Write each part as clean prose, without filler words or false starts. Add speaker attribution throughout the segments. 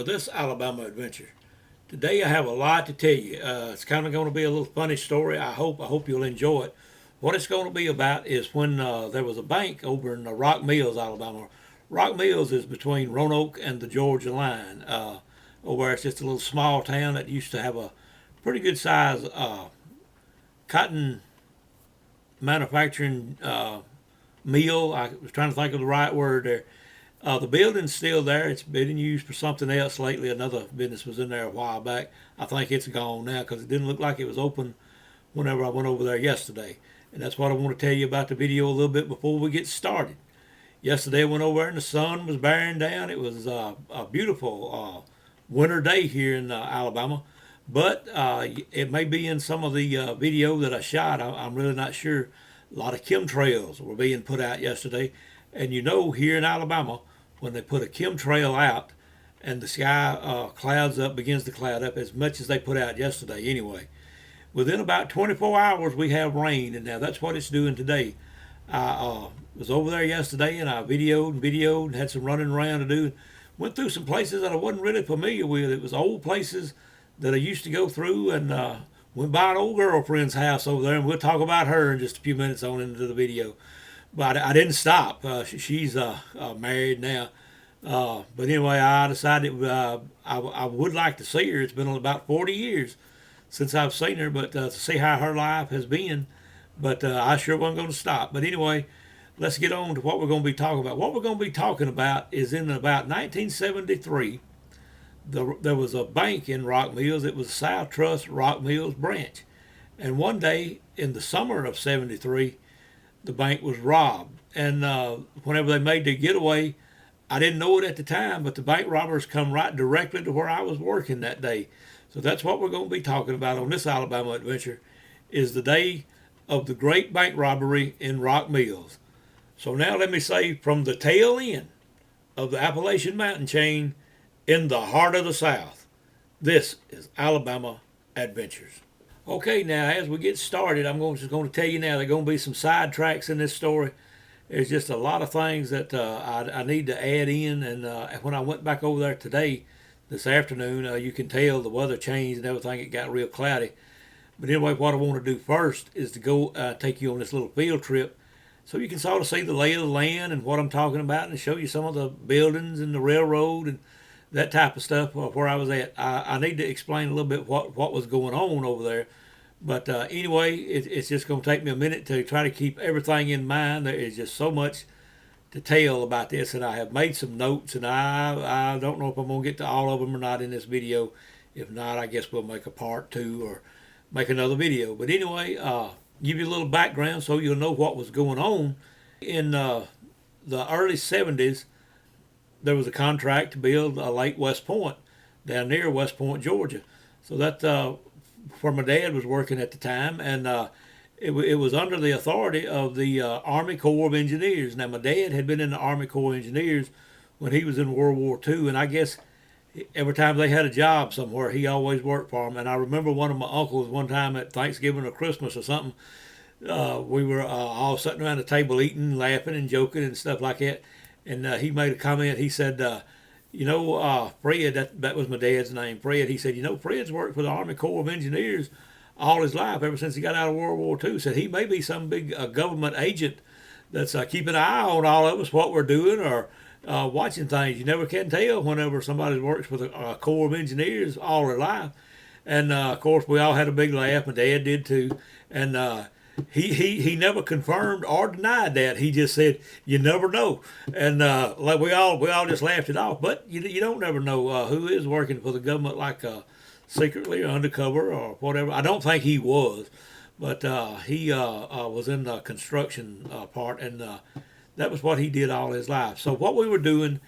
Speaker 1: to this Alabama adventure. Today I have a lot to tell you. It's kind of going to be a little funny story. I hope you'll enjoy it. What it's going to be about is when there was a bank over in Rock Mills, Alabama. Rock Mills is between Roanoke and the Georgia line, where it's just a little small town that used to have a pretty good size cotton manufacturing mill. I was trying to think of the right word there. The building's still there. It's been used for something else lately. Another business was in there a while back. I think it's gone now because it didn't look like it was open whenever I went over there yesterday. And that's what I want to tell you about the video a little bit before we get started. Yesterday I went over there and the sun was bearing down. It was a beautiful winter day here in Alabama. But it may be in some of the video that I shot. I'm really not sure. A lot of chemtrails were being put out yesterday. And you know, here in Alabama, when they put a chemtrail out and the sky clouds up, begins to cloud up as much as they put out yesterday anyway. Within about 24 hours, we have rain, and now that's what it's doing today. I was over there yesterday, and I videoed and had some running around to do. Went through some places that I wasn't really familiar with. It was old places that I used to go through, and went by an old girlfriend's house over there, and we'll talk about her in just a few minutes on into the video. But I didn't stop. She's married now. But anyway, I decided I would like to see her. It's been about 40 years since I've seen her, but to see how her life has been. But I sure wasn't going to stop. But anyway, let's get on to what we're going to be talking about. What we're going to be talking about is in about 1973, there was a bank in Rock Mills. It was South Trust Rock Mills branch. And one day in the summer of 73, the bank was robbed. And whenever they made their getaway, I didn't know it at the time, but the bank robbers come right directly to where I was working that day. So that's what we're going to be talking about on this Alabama adventure, is the day of the great bank robbery in Rock Mills. So now let me say, from the tail end of the Appalachian Mountain chain in the heart of the South, this is Alabama Adventures. Okay, now as we get started, just going to tell you now there are going to be some sidetracks in this story. There's just a lot of things that I need to add in, and when I went back over there today, this afternoon, you can tell the weather changed and everything. It got real cloudy. But anyway, what I want to do first is to go take you on this little field trip so you can sort of see the lay of the land and what I'm talking about, and show you some of the buildings and the railroad and that type of stuff where I was at. I need to explain a little bit what was going on over there. But anyway, it's just going to take me a minute to try to keep everything in mind. There is just so much to tell about this, and I have made some notes, and I don't know if I'm going to get to all of them or not in this video. If not, I guess we'll make a part two or make another video. But anyway, give you a little background so you'll know what was going on. In the early 70s, there was a contract to build a Lake West Point down near West Point, Georgia. So that where my dad was working at the time, and it was under the authority of the Army Corps of Engineers. Now, my dad had been in the Army Corps of Engineers when he was in World War II, and I guess every time they had a job somewhere, he always worked for them. And I remember one of my uncles one time at Thanksgiving or Christmas or something, we were all sitting around the table eating, laughing, and joking and stuff like that. And he made a comment. He said, Fred, that was my dad's name, Fred. He said, Fred's worked for the Army Corps of Engineers all his life, ever since he got out of World War II. Said he may be some big government agent that's keeping an eye on all of us, what we're doing, or watching things. You never can tell whenever somebody works for the Corps of Engineers all their life. And of course, we all had a big laugh. My dad did too. And he never confirmed or denied that. He just said, "You never know," and like we all just laughed it off. But you don't never know who is working for the government, like secretly or undercover or whatever. I don't think he was, but he was in the construction part, and that was what he did all his life. So what we were doing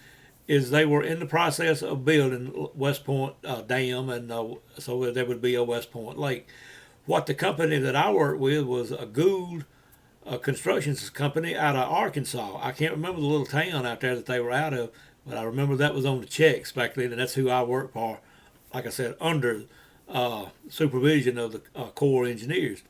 Speaker 1: is they were in the process of building West Point Dam, and so there would be a West Point Lake. What the company that I worked with was a Gould construction company out of Arkansas. I can't remember the little town out there that they were out of, but I remember that was on the checks back then, and that's who I worked for, like I said, under supervision of the Corps engineers.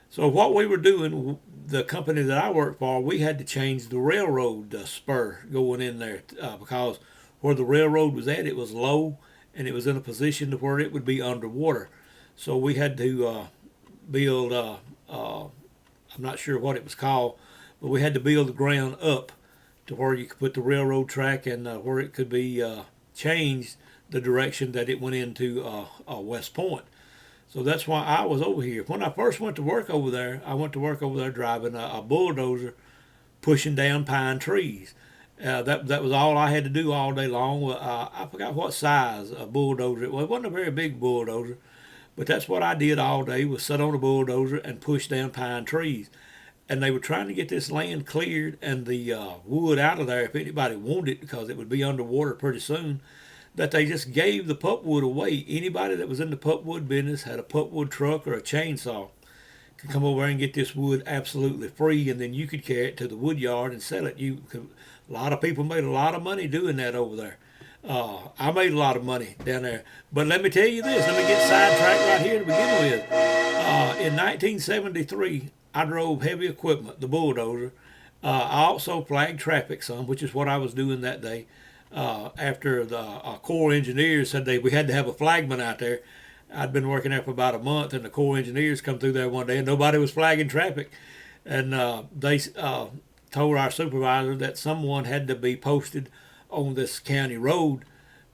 Speaker 1: So what we were doing, the company that I worked for, we had to change the railroad spur going in there because where the railroad was at, it was low, and it was in a position to where it would be underwater. So we had to build, I'm not sure what it was called, but we had to build the ground up to where you could put the railroad track, and where it could be changed the direction that it went into West Point. So that's why I was over here. When I first went to work over there, I went to work over there driving a bulldozer, pushing down pine trees. That was all I had to do all day long. I forgot what size a bulldozer it was. It wasn't a very big bulldozer, but that's what I did all day, was sit on a bulldozer and push down pine trees. And they were trying to get this land cleared and the wood out of there if anybody wanted it, because it would be underwater pretty soon, that they just gave the pulpwood away. Anybody that was in the pulpwood business, had a pulpwood truck or a chainsaw, could come over and get this wood absolutely free, and then you could carry it to the wood yard and sell it. A lot of people made a lot of money doing that over there. I made a lot of money down there. But let me tell you this, let me get sidetracked right here to begin with. In 1973, I drove heavy equipment, the bulldozer. I also flagged traffic some, which is what I was doing that day. After the Corps engineers said we had to have a flagman out there. I'd been working there for about a month, and the Corps engineers come through there one day, and nobody was flagging traffic. And they told our supervisor that someone had to be posted on this county road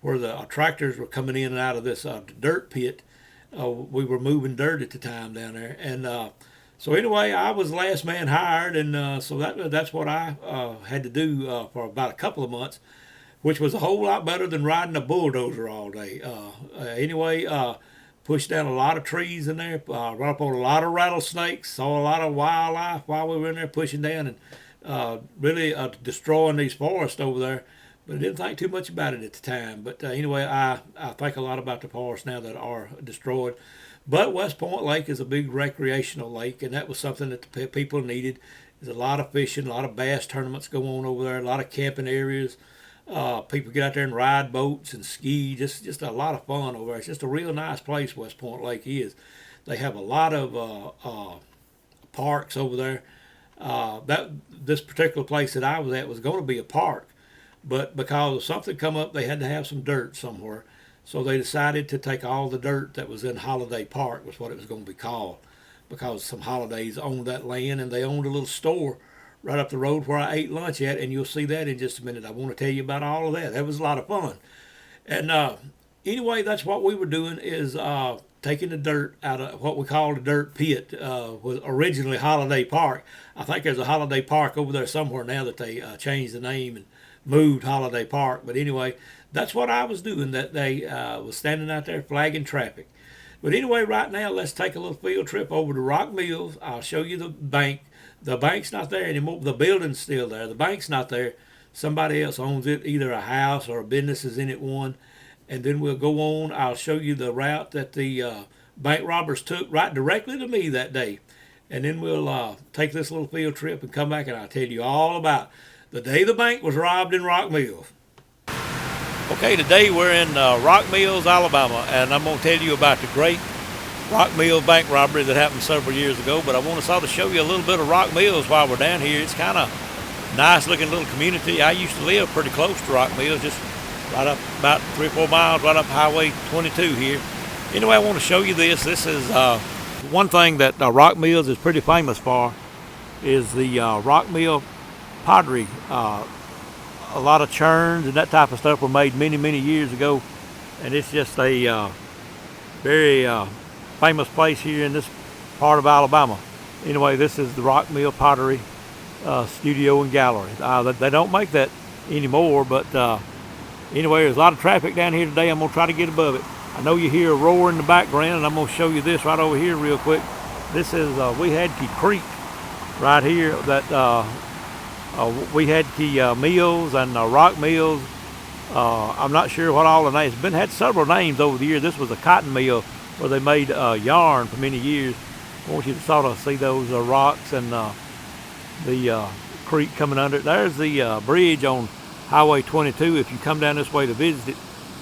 Speaker 1: where the tractors were coming in and out of this dirt pit. We were moving dirt at the time down there. And so anyway, I was the last man hired, and so that's what I had to do for about a couple of months, which was a whole lot better than riding a bulldozer all day. Anyway, pushed down a lot of trees in there, right up on a lot of rattlesnakes, saw a lot of wildlife while we were in there pushing down, and really destroying these forests over there. But I didn't think too much about it at the time. But anyway, I think a lot about the forests now that are destroyed. But West Point Lake is a big recreational lake, and that was something that the people needed. There's a lot of fishing, a lot of bass tournaments go on over there, a lot of camping areas. People get out there and ride boats and ski. Just a lot of fun over there. It's just a real nice place, West Point Lake is. They have a lot of parks over there. This particular place that I was at was going to be a park, but because something come up, they had to have some dirt somewhere. So they decided to take all the dirt that was in Holiday Park, was what it was going to be called, because some holidays owned that land, and they owned a little store right up the road where I ate lunch at, and you'll see that in just a minute. I want to tell you about all of that. That was a lot of fun. And anyway, that's what we were doing, is taking the dirt out of what we call the dirt pit. Was originally Holiday Park. I think there's a Holiday Park over there somewhere now that they changed the name and moved Holiday Park. But anyway, that's what I was doing that day. Was standing out there flagging traffic. But anyway, right now, let's take a little field trip over to Rock Mills. I'll show you the bank. The bank's not there anymore. The building's still there. The bank's not there. Somebody else owns it. Either a house or a business is in it one. And then we'll go on. I'll show you the route that the bank robbers took right directly to me that day. And then we'll take this little field trip and come back, and I'll tell you all about the day the bank was robbed in Rock Mills. Okay, today we're in Rock Mills, Alabama, and I'm going to tell you about the great Rock Mills bank robbery that happened several years ago. But I want to sort of show you a little bit of Rock Mills while we're down here. It's kind of nice looking little community. I used to live pretty close to Rock Mills, just right up about 3 or 4 miles, right up Highway 22 here. Anyway, I want to show you this. This is one thing that Rock Mills is pretty famous for, is the Rock Mill pottery. A lot of churns and that type of stuff were made many, many years ago, and it's just a very famous place here in this part of Alabama. Anyway, this is the Rock Mill Pottery Studio and Gallery. They don't make that anymore, but anyway, there's a lot of traffic down here today. I'm going to try to get above it. I know you hear a roar in the background, and I'm going to show you this right over here real quick. This is Weehadkee Creek right here that Weehadkee Mills and Rock Mills. I'm not sure what all the names. It's had several names over the years. This was a cotton mill where they made yarn for many years. I want you to sort of see those rocks and the creek coming under it. There's the bridge on Highway 22. If you come down this way to visit it,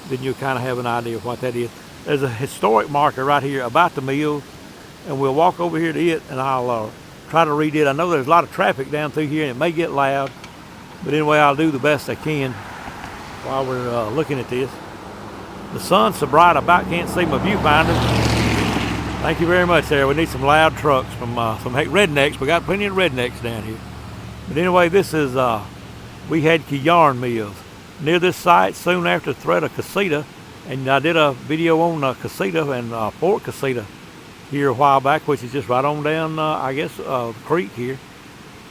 Speaker 1: then you'll kind of have an idea of what that is. There's a historic marker right here about the mill, and we'll walk over here to it, and I'll try to read it. I know there's a lot of traffic down through here, and it may get loud, but anyway, I'll do the best I can. while we're looking at this. The sun's so bright I about can't see my viewfinder. Thank you very much there. We need some loud trucks from some rednecks. We got plenty of rednecks down here. But anyway, this is Weehadkee Yarn Mills. Near this site, soon after the threat of casita, and I did a video on casita and Fort Casita here a while back, which is just right on down, I guess, the creek here.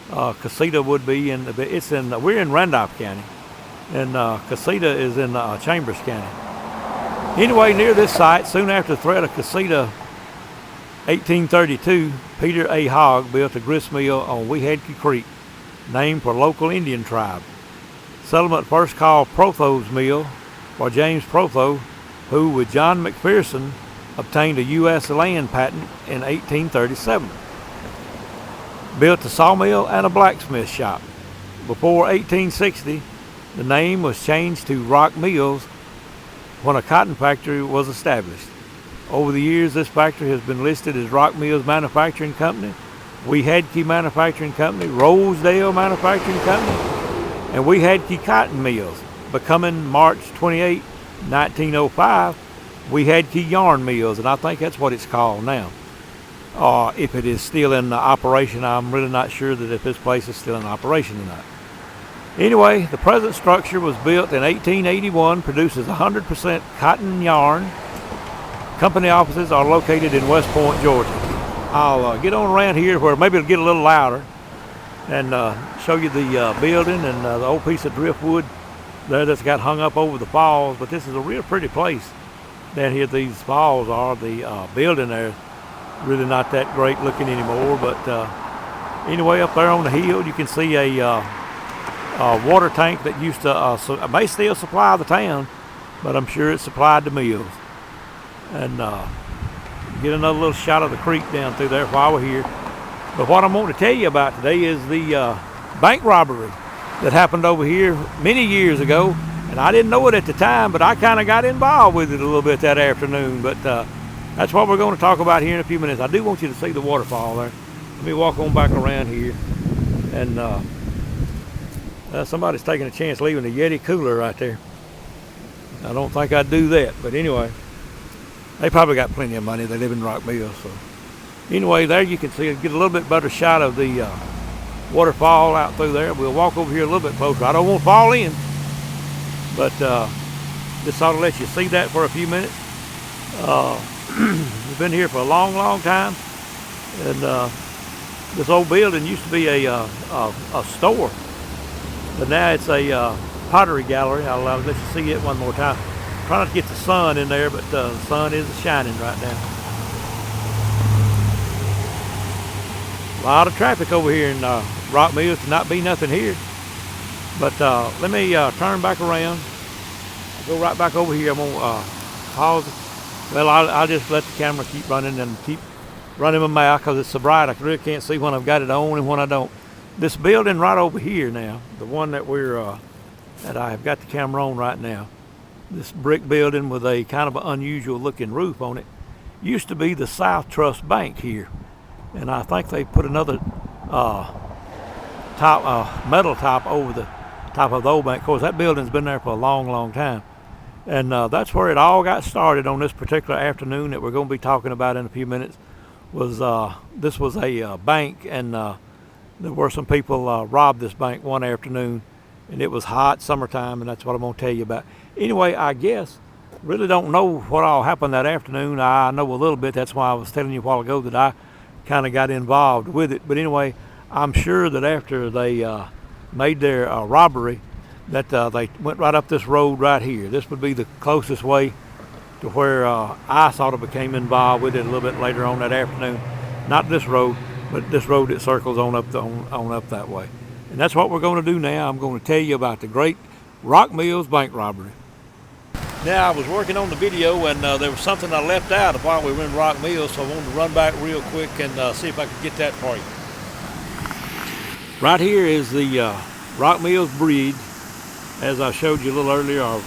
Speaker 1: Casita would be in, we're in Randolph County, and Casita is in Chambers County. Anyway, near this site, soon after the threat of casita, 1832, Peter A. Hogg built a grist mill on Weehadkee Creek, named for local Indian tribe. Settlement first called Protho's Mill, or James Protho, who with John McPherson obtained a U.S. land patent in 1837. Built a sawmill and a blacksmith shop. Before 1860, the name was changed to Rock Mills when a cotton factory was established. Over the years, this factory has been listed as Rock Mills Manufacturing Company, Weehadkee Manufacturing Company, Rosedale Manufacturing Company, and Weehadkee Cotton Mills, becoming March 28, 1905, Weehadkee Yarn Mills, and I think that's what it's called now. If it is still in operation, I'm really not sure that if this place is still in operation or not. Anyway, the present structure was built in 1881, produces 100% cotton yarn. Company offices are located in West Point, Georgia. I'll get on around here where maybe it'll get a little louder and show you the building and the old piece of driftwood there that's got hung up over the falls. But this is a real pretty place down here. These falls are. The building there really not that great looking anymore, but anyway, up there on the hill you can see a water tank that used to may still supply the town, but I'm sure it supplied the mills. And get another little shot of the creek down through there while we're here. But what I'm going to tell you about today is the bank robbery that happened over here many years ago, and I didn't know it at the time, but I kind of got involved with it a little bit that afternoon. But that's what we're going to talk about here in a few minutes. I do want you to see the waterfall there. Let me walk on back around here. And somebody's taking a chance leaving a Yeti cooler right there. I don't think I'd do that, but anyway, they probably got plenty of money. They live in Rock Mills. So anyway, there you can see, get a little bit better shot of the waterfall out through there. We'll walk over here a little bit closer. I don't want to fall in, but just ought to let you see that for a few minutes. We've been here for a long, long time, and this old building used to be a store, but now it's a pottery gallery. I'll let you see it one more time. Try not to get the sun in there, but the sun is shining right now. A lot of traffic over here in Rock Mills. To not be nothing here. But let me turn back around. I'll go right back over here. I'm going to pause. Well, I'll just let the camera keep running and keep running my mouth because it's so bright I really can't see when I've got it on and when I don't. This building right over here now, the one that that I have got the camera on right now, this brick building with a kind of an unusual looking roof on it, used to be the South Trust Bank here. And I think they put another metal top over the top of the old bank. Of course, that building's been there for a long, long time. And that's where it all got started on this particular afternoon that we're going to be talking about in a few minutes. This was a bank, and there were some people robbed this bank one afternoon, and it was hot summertime, and that's what I'm going to tell you about. Anyway, I guess, really don't know what all happened that afternoon. I know a little bit. That's why I was telling you a while ago that I kind of got involved with it. But anyway, I'm sure that after they made their robbery, that they went right up this road right here. This would be the closest way to where I sort of became involved with it a little bit later on that afternoon. Not this road, but this road that circles on up that way. And that's what we're going to do now. I'm going to tell you about the great Rock Mills bank robbery. Now, I was working on the video, and there was something I left out while we were in Rock Mills, so I wanted to run back real quick and see if I could get that for you. Right here is the Rock Mills Bridge, as I showed you a little earlier, or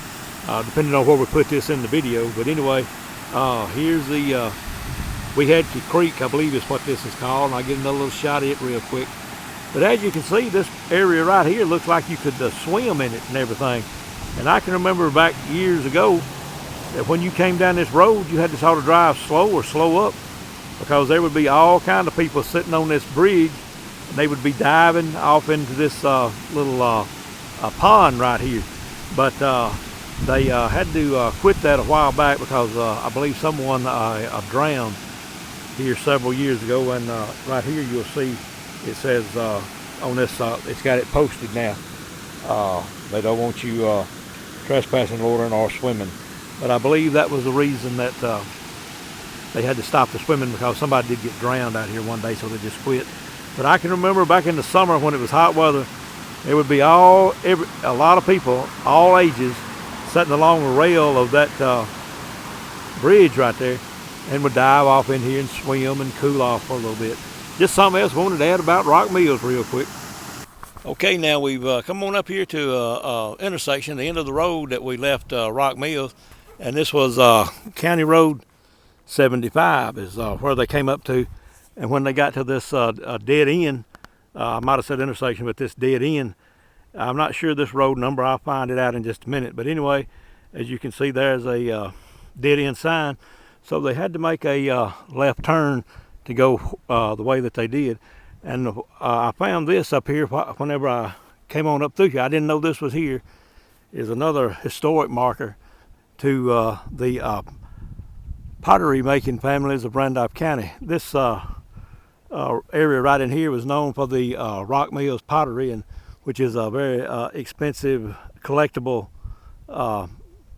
Speaker 1: depending on where we put this in the video. But anyway, here's the Weehadkee Creek, I believe is what this is called, and I'll get another little shot of it real quick. But as you can see, this area right here looks like you could swim in it and everything. And I can remember back years ago that when you came down this road, you had to sort of drive slow or slow up, because there would be all kind of people sitting on this bridge, and they would be diving off into this little pond right here. But they had to quit that a while back because I believe someone drowned here several years ago. And right here you'll see it says on this, it's got it posted now. They don't want you trespassing, loitering, or swimming. But I believe that was the reason that they had to stop the swimming, because somebody did get drowned out here one day, so they just quit. But I can remember back in the summer when it was hot weather, it would be a lot of people, all ages, sitting along the rail of that bridge right there, and would dive off in here and swim and cool off for a little bit. Just something else I wanted to add about Rock Mills real quick. Okay, now we've come on up here to intersection, the end of the road that we left Rock Mills, and this was County Road 75 is where they came up to. And when they got to this dead end, I might have said intersection, but this dead end, I'm not sure this road number, I'll find it out in just a minute. But anyway, as you can see, there's a dead end sign, so they had to make a left turn to go the way that they did. And I found this up here whenever I came on up through here. I didn't know this was here. Is another historic marker to the pottery making families of Randolph County. This area right in here was known for the Rock Mills pottery, and which is a very expensive collectible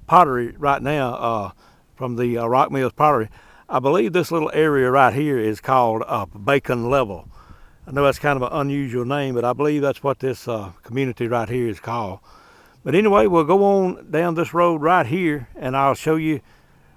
Speaker 1: pottery right now from the Rock Mills pottery. I believe this little area right here is called Bacon Level. I know that's kind of an unusual name, but I believe that's what this community right here is called. But anyway, we'll go on down this road right here, and I'll show you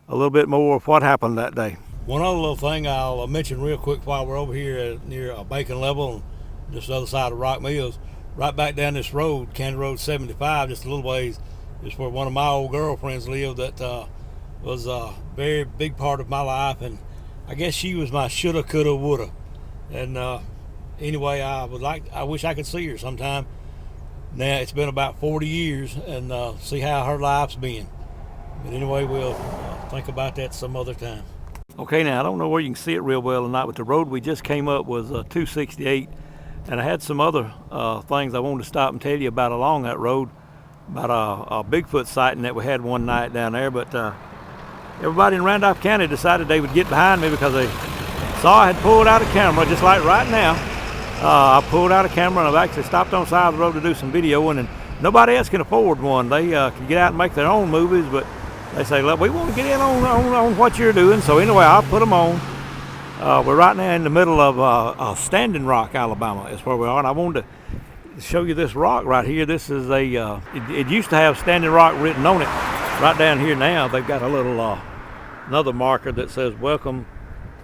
Speaker 1: a little bit more of what happened that day. One other little thing I'll mention real quick while we're over here near Bacon Level, just the other side of Rock Mills, right back down this road, County Road 75, just a little ways, is where one of my old girlfriends lived that was a very big part of my life, and I guess she was my shoulda, coulda, woulda. And anyway, I wish I could see her sometime. Now it's been about 40 years, and see how her life's been. But anyway, we'll think about that some other time. Okay, now I don't know where you can see it real well or not, but the road we just came up was 268, and I had some other things I wanted to stop and tell you about along that road, about a Bigfoot sighting that we had one night down there. But everybody in Randolph County decided they would get behind me because they saw I had pulled out a camera, just like right now. I pulled out a camera, and I've actually stopped on the side of the road to do some videoing, and nobody else can afford one. They can get out and make their own movies, but they say, look, we want to get in on what you're doing. So anyway, I'll put them on. We're right now in the middle of Standing Rock, Alabama is where we are, and I wanted to show you this rock right here. This is it used to have Standing Rock written on it. Right down here now, they've got a little another marker that says welcome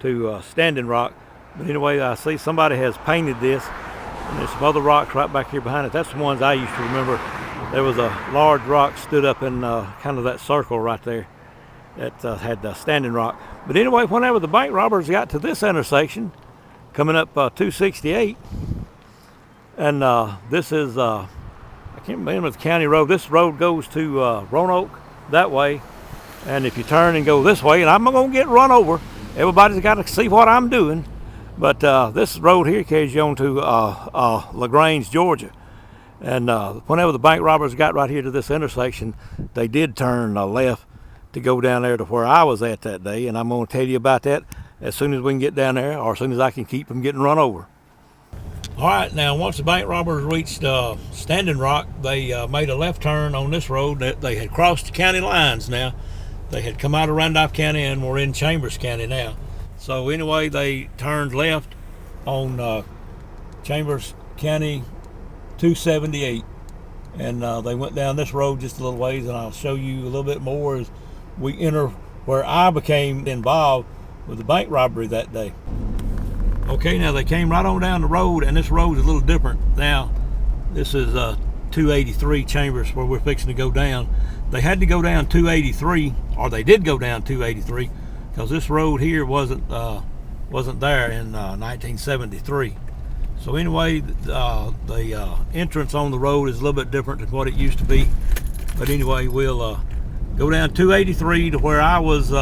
Speaker 1: to Standing Rock. But anyway, I see somebody has painted this, and there's some other rocks right back here behind it. That's the ones I used to remember. There was a large rock stood up in kind of that circle right there that had the Standing Rock. But anyway, whenever the bank robbers got to this intersection, coming up 268, and this is, I can't remember the county road. This road goes to Roanoke that way, and if you turn and go this way, and I'm going to get run over, everybody's got to see what I'm doing. But this road here carries you on to LaGrange, Georgia. And whenever the bank robbers got right here to this intersection, they did turn left to go down there to where I was at that day. And I'm going to tell you about that as soon as we can get down there, or as soon as I can keep them getting run over. All right, now once the bank robbers reached Standing Rock, they made a left turn on this road. That they had crossed the county lines now. They had come out of Randolph County and were in Chambers County now. So anyway, they turned left on Chambers County 278, and they went down this road just a little ways, and I'll show you a little bit more as we enter where I became involved with the bank robbery that day. Okay, now they came right on down the road, and this road is a little different now. This is 283 Chambers where we're fixing to go down. They had to go down 283, or they did go down 283, because this road here wasn't there in 1973. So anyway, the entrance on the road is a little bit different than what it used to be. But anyway, we'll go down 283 to where I was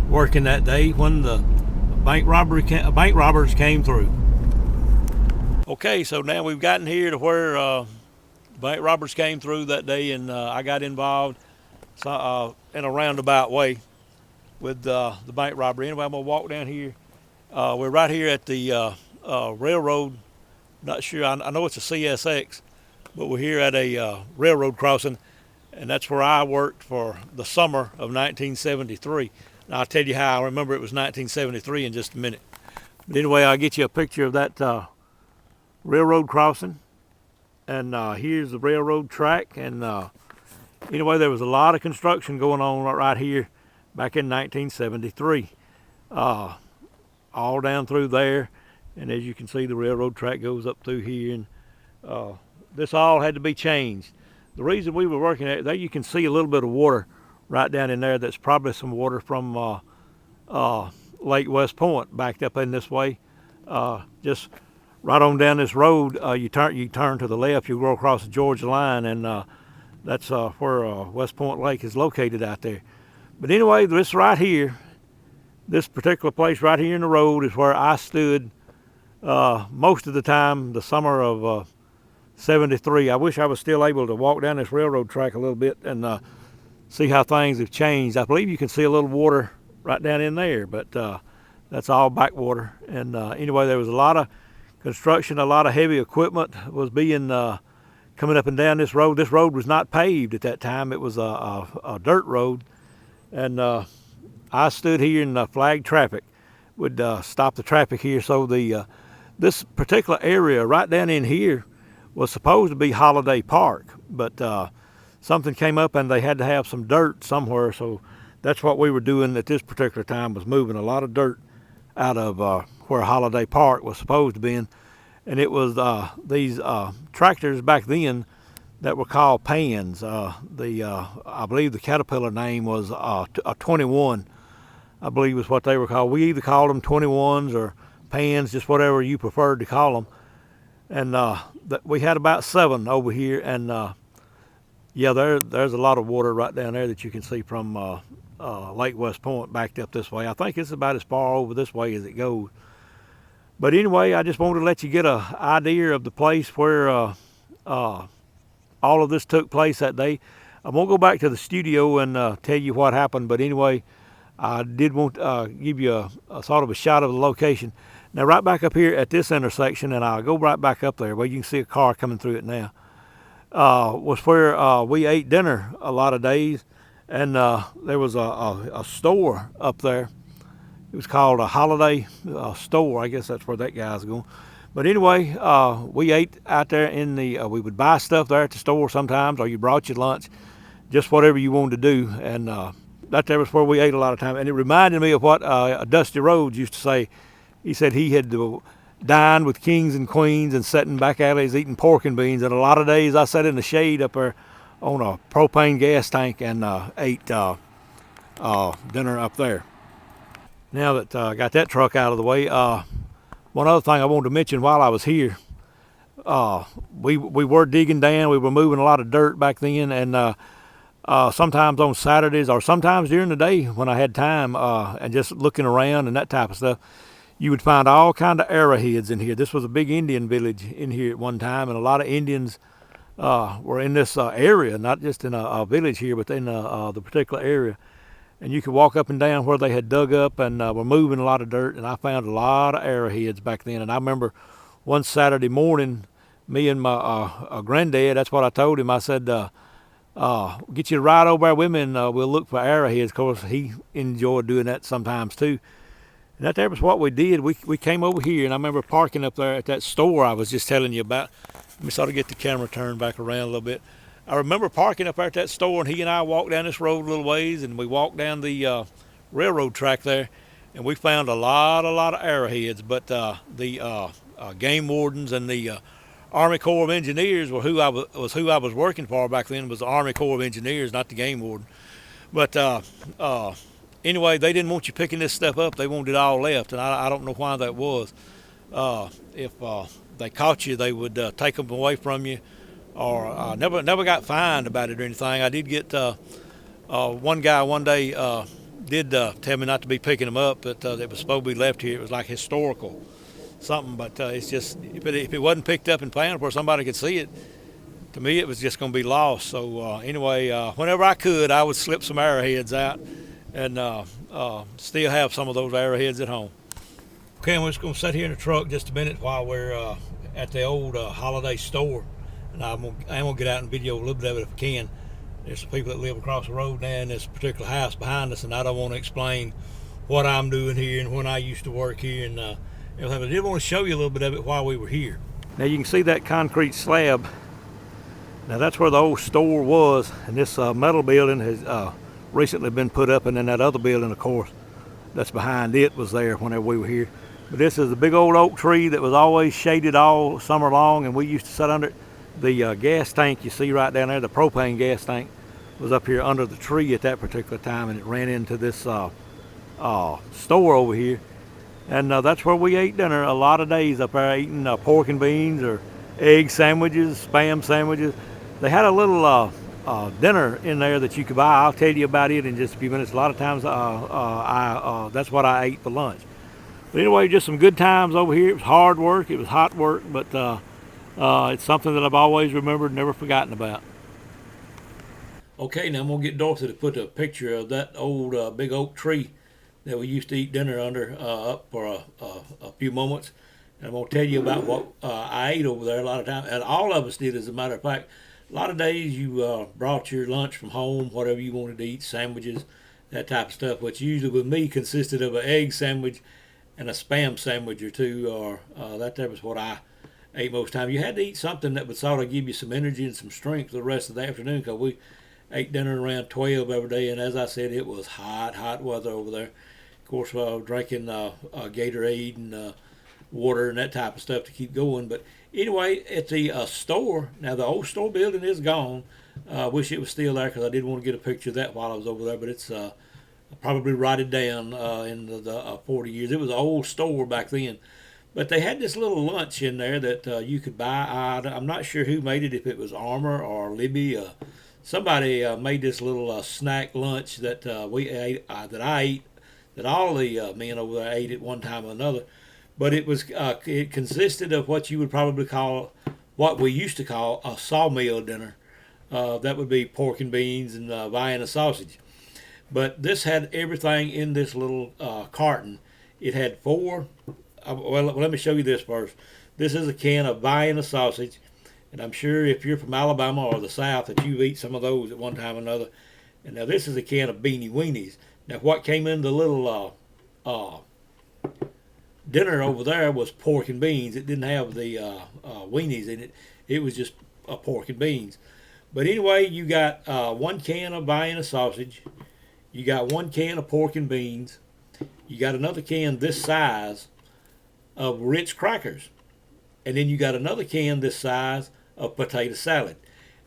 Speaker 1: working that day when the bank robbers came through. Okay, so now we've gotten here to where bank robbers came through that day, and I got involved in a roundabout way with the bank robbery. Anyway, I'm gonna walk down here. We're right here at the railroad. Not sure. I know it's a CSX, but we're here at a railroad crossing, and that's where I worked for the summer of 1973. And I'll tell you how I remember it was 1973 in just a minute. But anyway, I'll get you a picture of that railroad crossing, and here's the railroad track. And anyway, there was a lot of construction going on right here back in 1973, all down through there. And as you can see, the railroad track goes up through here, and this all had to be changed. The reason we were working at there, you can see a little bit of water right down in there. That's probably some water from Lake West Point backed up in this way. Just right on down this road, you turn to the left, you go across the Georgia line, and that's where West Point Lake is located out there. But anyway, this right here, this particular place right here in the road is where I stood most of the time the summer of 73. I wish I was still able to walk down this railroad track a little bit and see how things have changed. I believe you can see a little water right down in there, but that's all backwater. And anyway, there was a lot of construction, a lot of heavy equipment was being coming up and down this road. This road was not paved at that time. It was a dirt road. And I stood here and flagged traffic, would stop the traffic here. So this particular area right down in here was supposed to be Holiday Park, but something came up and they had to have some dirt somewhere. So that's what we were doing at this particular time, was moving a lot of dirt out of where Holiday Park was supposed to be in. And it was these tractors back then that were called pans. I believe the Caterpillar name was a 21, I believe is what they were called. We either called them 21s or pans, just whatever you preferred to call them. And we had about 7 over here, and yeah, there's a lot of water right down there that you can see from Lake West Point backed up this way. I think it's about as far over this way as it goes. But anyway, I just wanted to let you get an idea of the place where all of this took place that day. I won't go back to the studio and tell you what happened, but anyway, I did want to give you a sort of a shot of the location. Now, right back up here at this intersection, and I'll go right back up there where you can see a car coming through it now, was where we ate dinner a lot of days. And there was a store up there. It was called a Holiday Store. I guess that's where that guy's going. But anyway, we ate out there in we would buy stuff there at the store sometimes, or you brought your lunch, just whatever you wanted to do. And that there was where we ate a lot of time. And it reminded me of what Dusty Rhodes used to say. He said he had dined with kings and queens and sat in back alleys eating pork and beans. And a lot of days I sat in the shade up there on a propane gas tank and ate dinner up there. Now that I got that truck out of the way, one other thing I wanted to mention while I was here, we were digging down. We were moving a lot of dirt back then, and sometimes on Saturdays or sometimes during the day when I had time and just looking around and that type of stuff, you would find all kind of arrowheads in here. This was a big Indian village in here at one time, and a lot of Indians were in this area, not just in a village here, but in the particular area. And you could walk up and down where they had dug up and were moving a lot of dirt, and I found a lot of arrowheads back then. And I remember one Saturday morning, me and my granddad, that's what I told him. I said, get you to ride over there with me and we'll look for arrowheads. Of course, he enjoyed doing that sometimes too. And that there was what we did. We came over here, and I remember parking up there at that store I was just telling you about. Let me sort of get the camera turned back around a little bit. I remember parking up there at that store, and he and I walked down this road a little ways, and we walked down the railroad track there, and we found a lot of arrowheads. But the game wardens and the Army Corps of Engineers were who I was working for back then. Was the Army Corps of Engineers, not the game warden. But anyway, they didn't want you picking this stuff up. They wanted it all left, and I don't know why that was. If they caught you, they would take them away from you, or never got fined about it or anything. I did get one guy one day did tell me not to be picking them up, but it was supposed to be left here. It was like historical something, but it's just if it wasn't picked up and found where somebody could see it, to me it was just going to be lost. So anyway, whenever I could, I would slip some arrowheads out and still have some of those arrowheads at home. Okay, I'm just going to sit here in the truck just a minute while we're at the old holiday store, and I'm going to get out and video a little bit of it if I can. There's some people that live across the road now in this particular house behind us, and I don't want to explain what I'm doing here and when I used to work here. And I did want to show you a little bit of it while we were here. Now you can see that concrete slab. Now that's where the old store was, and this metal building has recently been put up, and then that other building, of course, that's behind it was there whenever we were here. But this is a big old oak tree that was always shaded all summer long, and we used to sit under it. The gas tank you see right down there, the propane gas tank, was up here under the tree at that particular time, and it ran into this store over here. And that's where we ate dinner a lot of days up there, eating pork and beans or egg sandwiches, spam sandwiches. They had a little dinner in there that you could buy. I'll tell you about it in just a few minutes. A lot of times that's what I ate for lunch. But anyway, just some good times over here. It was hard work. It was hot work, but it's something that I've always remembered, never forgotten about. Okay, now I'm going to get Dorothy to put a picture of that old big oak tree that we used to eat dinner under up for a few moments. And I'm going to tell you about what I ate over there a lot of times. And all of us did, as a matter of fact. A lot of days you brought your lunch from home, whatever you wanted to eat, sandwiches, that type of stuff, which usually with me consisted of an egg sandwich and a spam sandwich or two, or that was what I ate most of the time. You had to eat something that would sort of give you some energy and some strength for the rest of the afternoon, because we ate dinner around 12 every day, and as I said, it was hot weather over there. Of course, drinking Gatorade and water and that type of stuff to keep going. But anyway, at the store, now the old store building is gone. I wish it was still there, because I did want to get a picture of that while I was over there, but it's probably rotted down in the 40 years. It was an old store back then. But they had this little lunch in there that you could buy. I'm not sure who made it, if it was Armour or Libby. Somebody made this little snack lunch that we ate, that I ate, that all the men over there ate at one time or another. But it consisted of what you would probably call, what we used to call, a sawmill dinner. That would be pork and beans and Vienna sausage. But this had everything in this little carton. It had four. Well, let me show you this first. This is a can of Vienna sausage, and I'm sure if you're from Alabama or the South that you've eaten some of those at one time or another. And now this is a can of beanie weenies. Now what came in the little dinner over there was pork and beans. It didn't have the weenies in it. It was just pork and beans. But anyway, you got one can of Vienna sausage. You got one can of pork and beans. You got another can this size of Ritz crackers. And then you got another can this size of potato salad.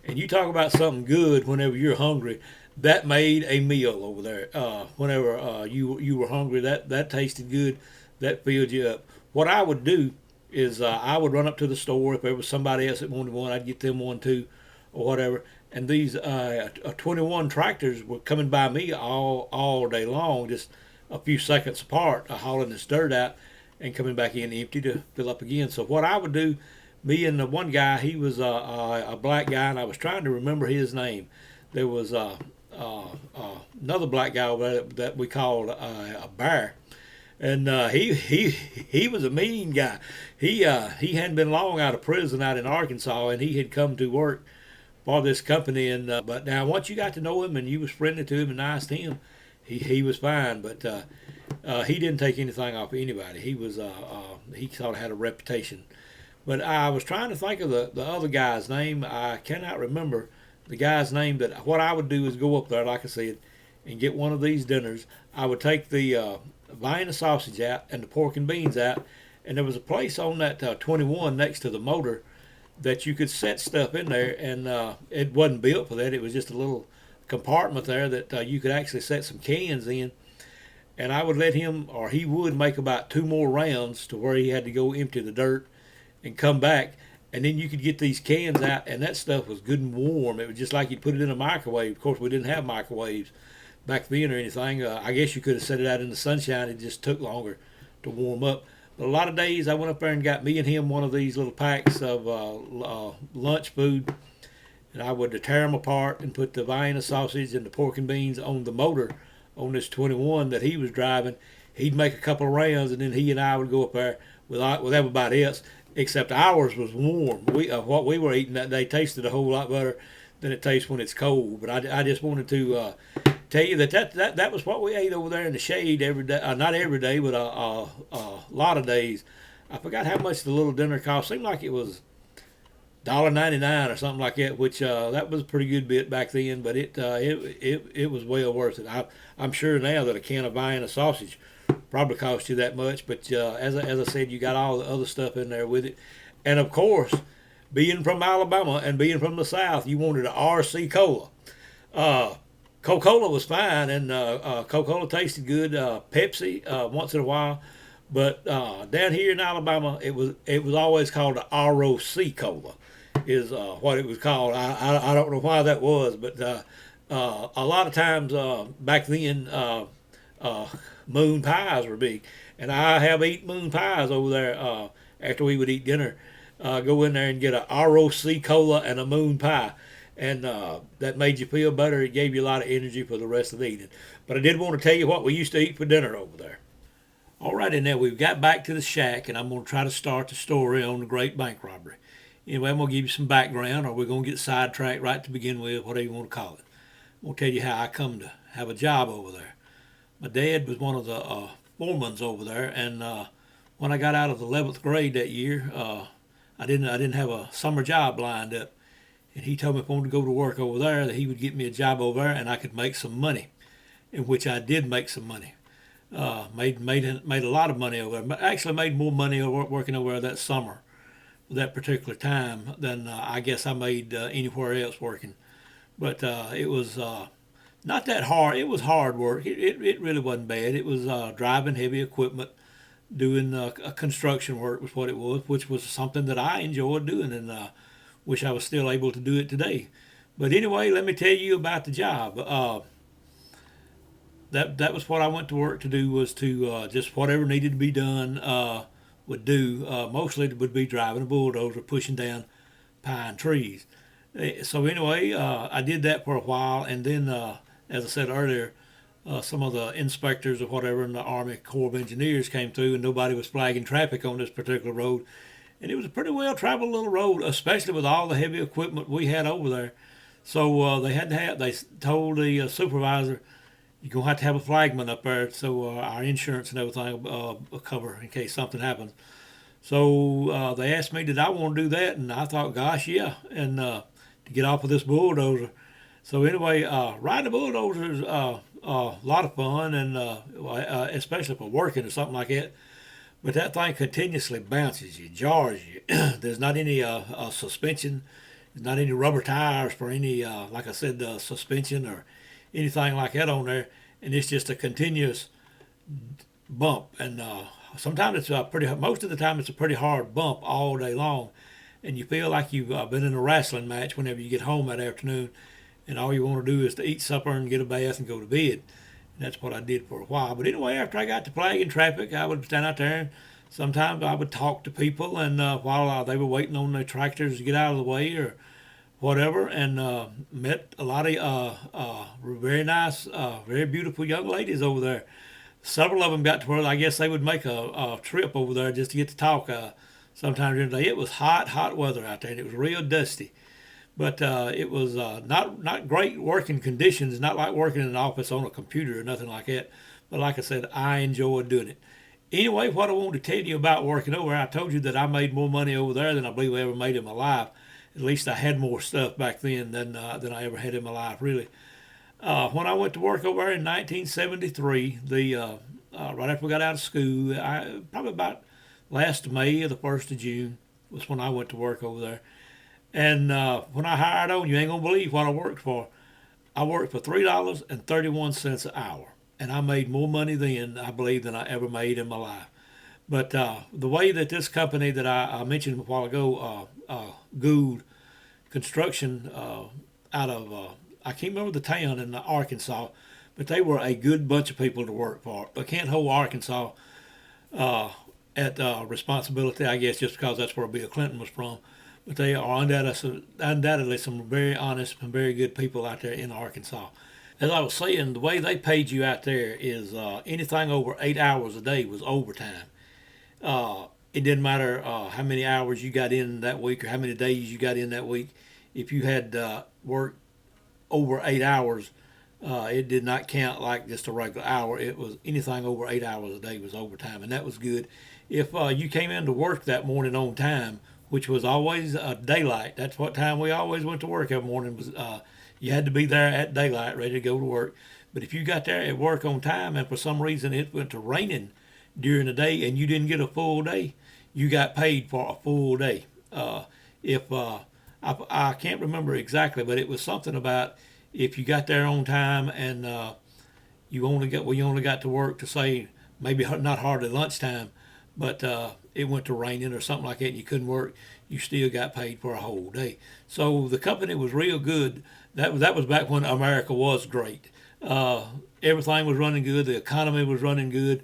Speaker 1: And you talk about something good whenever you're hungry. That made a meal over there. Whenever you were hungry, that tasted good. That filled you up. What I would do is I would run up to the store. If there was somebody else that wanted one, I'd get them one too, or whatever. And these 21 tractors were coming by me all day long, just a few seconds apart, hauling this dirt out and coming back in empty to fill up again. So what I would do, me and the one guy, he was a black guy, and I was trying to remember his name. There was another black guy over there that we called a bear. And he was a mean guy. He hadn't been long out of prison out in Arkansas, and he had come to work for this company. And but now once you got to know him and you was friendly to him and nice to him, he was fine. But he didn't take anything off of anybody. He was he sort of had a reputation. But I was trying to think of the other guy's name. I cannot remember the guy's name. But what I would do is go up there, like I said, and get one of these dinners. I would take the Vienna sausage out and the pork and beans out, and there was a place on that 21 next to the motor that you could set stuff in there, and it wasn't built for that. It was just a little compartment there that you could actually set some cans in. And I would let him, or he would make about 2 more rounds to where he had to go empty the dirt and come back. and then you could get these cans out, and that stuff was good and warm. It was just like you put it in a microwave. Of course, we didn't have microwaves back then or anything. I guess you could have set it out in the sunshine. It just took longer to warm up. But a lot of days I went up there and got me and him one of these little packs of lunch food, and I would tear them apart and put the Vienna sausage and the pork and beans on the motor on this 21 that he was driving. He'd make a couple of rounds, and then he and I would go up there with everybody else, except ours was warm. What we were eating that day tasted a whole lot better than it tastes when it's cold. But I just wanted to tell you that was what we ate over there in the shade every day. Not every day, but a lot of days. I forgot how much the little dinner cost. Seemed like it was $1.99 or something like that, which that was a pretty good bit back then. But it was well worth it. I'm sure now that a can of Vienna sausage probably cost you that much. But as I said, you got all the other stuff in there with it, and of course, being from Alabama and being from the South, you wanted an RC cola. Coca-Cola was fine, and Coca-Cola tasted good. Pepsi once in a while, but down here in Alabama, it was always called a ROC cola, is what it was called. I don't know why that was, but a lot of times back then, moon pies were big, and I have eaten moon pies over there after we would eat dinner. Go in there and get a ROC cola and a moon pie, and that made you feel better. It gave you a lot of energy for the rest of the evening. But I did want to tell you what we used to eat for dinner over there. All right, and now we've got back to the shack, and I'm going to try to start the story on the great bank robbery. Anyway, I'm going to give you some background, or we're going to get sidetracked right to begin with, whatever you want to call it. I'm going to tell you how I come to have a job over there. My dad was one of the foremans over there, and when I got out of the 11th grade that year, I didn't have a summer job lined up, and he told me if I wanted to go to work over there that he would get me a job over there and I could make some money, in which I did make some money. Made a lot of money over there. But actually made more money working over there that summer, that particular time, than I guess I made anywhere else working. But it was not that hard. It was hard work. It really wasn't bad. It was driving heavy equipment, doing construction work was what it was, which was something that I enjoyed doing, and wish I was still able to do it today. But anyway, let me tell you about the job. That was what I went to work to do, was to just whatever needed to be done would do. Mostly it would be driving a bulldozer, pushing down pine trees. So anyway, I did that for a while, and then, as I said earlier, some of the inspectors or whatever in the Army Corps of Engineers came through, and nobody was flagging traffic on this particular road. And it was a pretty well traveled little road, especially with all the heavy equipment we had over there. So they told the supervisor, you're going to have a flagman up there, so our insurance and everything will cover in case something happens. So they asked me, did I want to do that? And I thought, gosh, yeah, and to get off of this bulldozer. So anyway, riding a bulldozer is a lot of fun, and especially for working or something like that. But that thing continuously bounces you, jars you. There's not any suspension. There's not any rubber tires for any, like I said, suspension or anything like that on there. And it's just a continuous bump. And sometimes it's most of the time it's a pretty hard bump all day long. And you feel like you've been in a wrestling match whenever you get home that afternoon. And all you want to do is to eat supper and get a bath and go to bed. And that's what I did for a while. But anyway, after I got to flagging traffic, I would stand out there, and sometimes I would talk to people, and while they were waiting on their tractors to get out of the way or whatever, and met a lot of very nice, very beautiful young ladies over there. Several of them got to where I guess they would make a trip over there just to get to talk. Sometimes during the day, it was hot weather out there, and it was real dusty. But it was not great working conditions, not like working in an office on a computer or nothing like that. But like I said, I enjoyed doing it. Anyway, what I wanted to tell you about working over there, I told you that I made more money over there than I believe I ever made in my life. At least I had more stuff back then than I ever had in my life, really. When I went to work over there in 1973, right after we got out of school, probably about last May or the 1st of June was when I went to work over there. And when I hired on, you ain't going to believe what I worked for. I worked for $3.31 an hour. And I made more money then, I believe, than I ever made in my life. But the way that this company that I mentioned a while ago, Gould Construction, out of I can't remember the town in Arkansas, but they were a good bunch of people to work for. But can't hold Arkansas uh, at responsibility, I guess, just because that's where Bill Clinton was from. But they are undoubtedly some very honest and very good people out there in Arkansas. As I was saying, the way they paid you out there is anything over 8 hours a day was overtime. It didn't matter how many hours you got in that week or how many days you got in that week. If you had worked over 8 hours, it did not count like just a regular hour. It was anything over 8 hours a day was overtime, and that was good. If you came into work that morning on time, which was always daylight, that's what time we always went to work every morning. Was you had to be there at daylight, ready to go to work. But if you got there at work on time, and for some reason it went to raining during the day, and you didn't get a full day, you got paid for a full day. If I can't remember exactly, but it was something about if you got there on time and you only got to work to say maybe not hardly lunchtime, but it went to raining or something like that, and you couldn't work, you still got paid for a whole day. So the company was real good. That was back when America was great. Uh, Everything was running good. The economy was running good.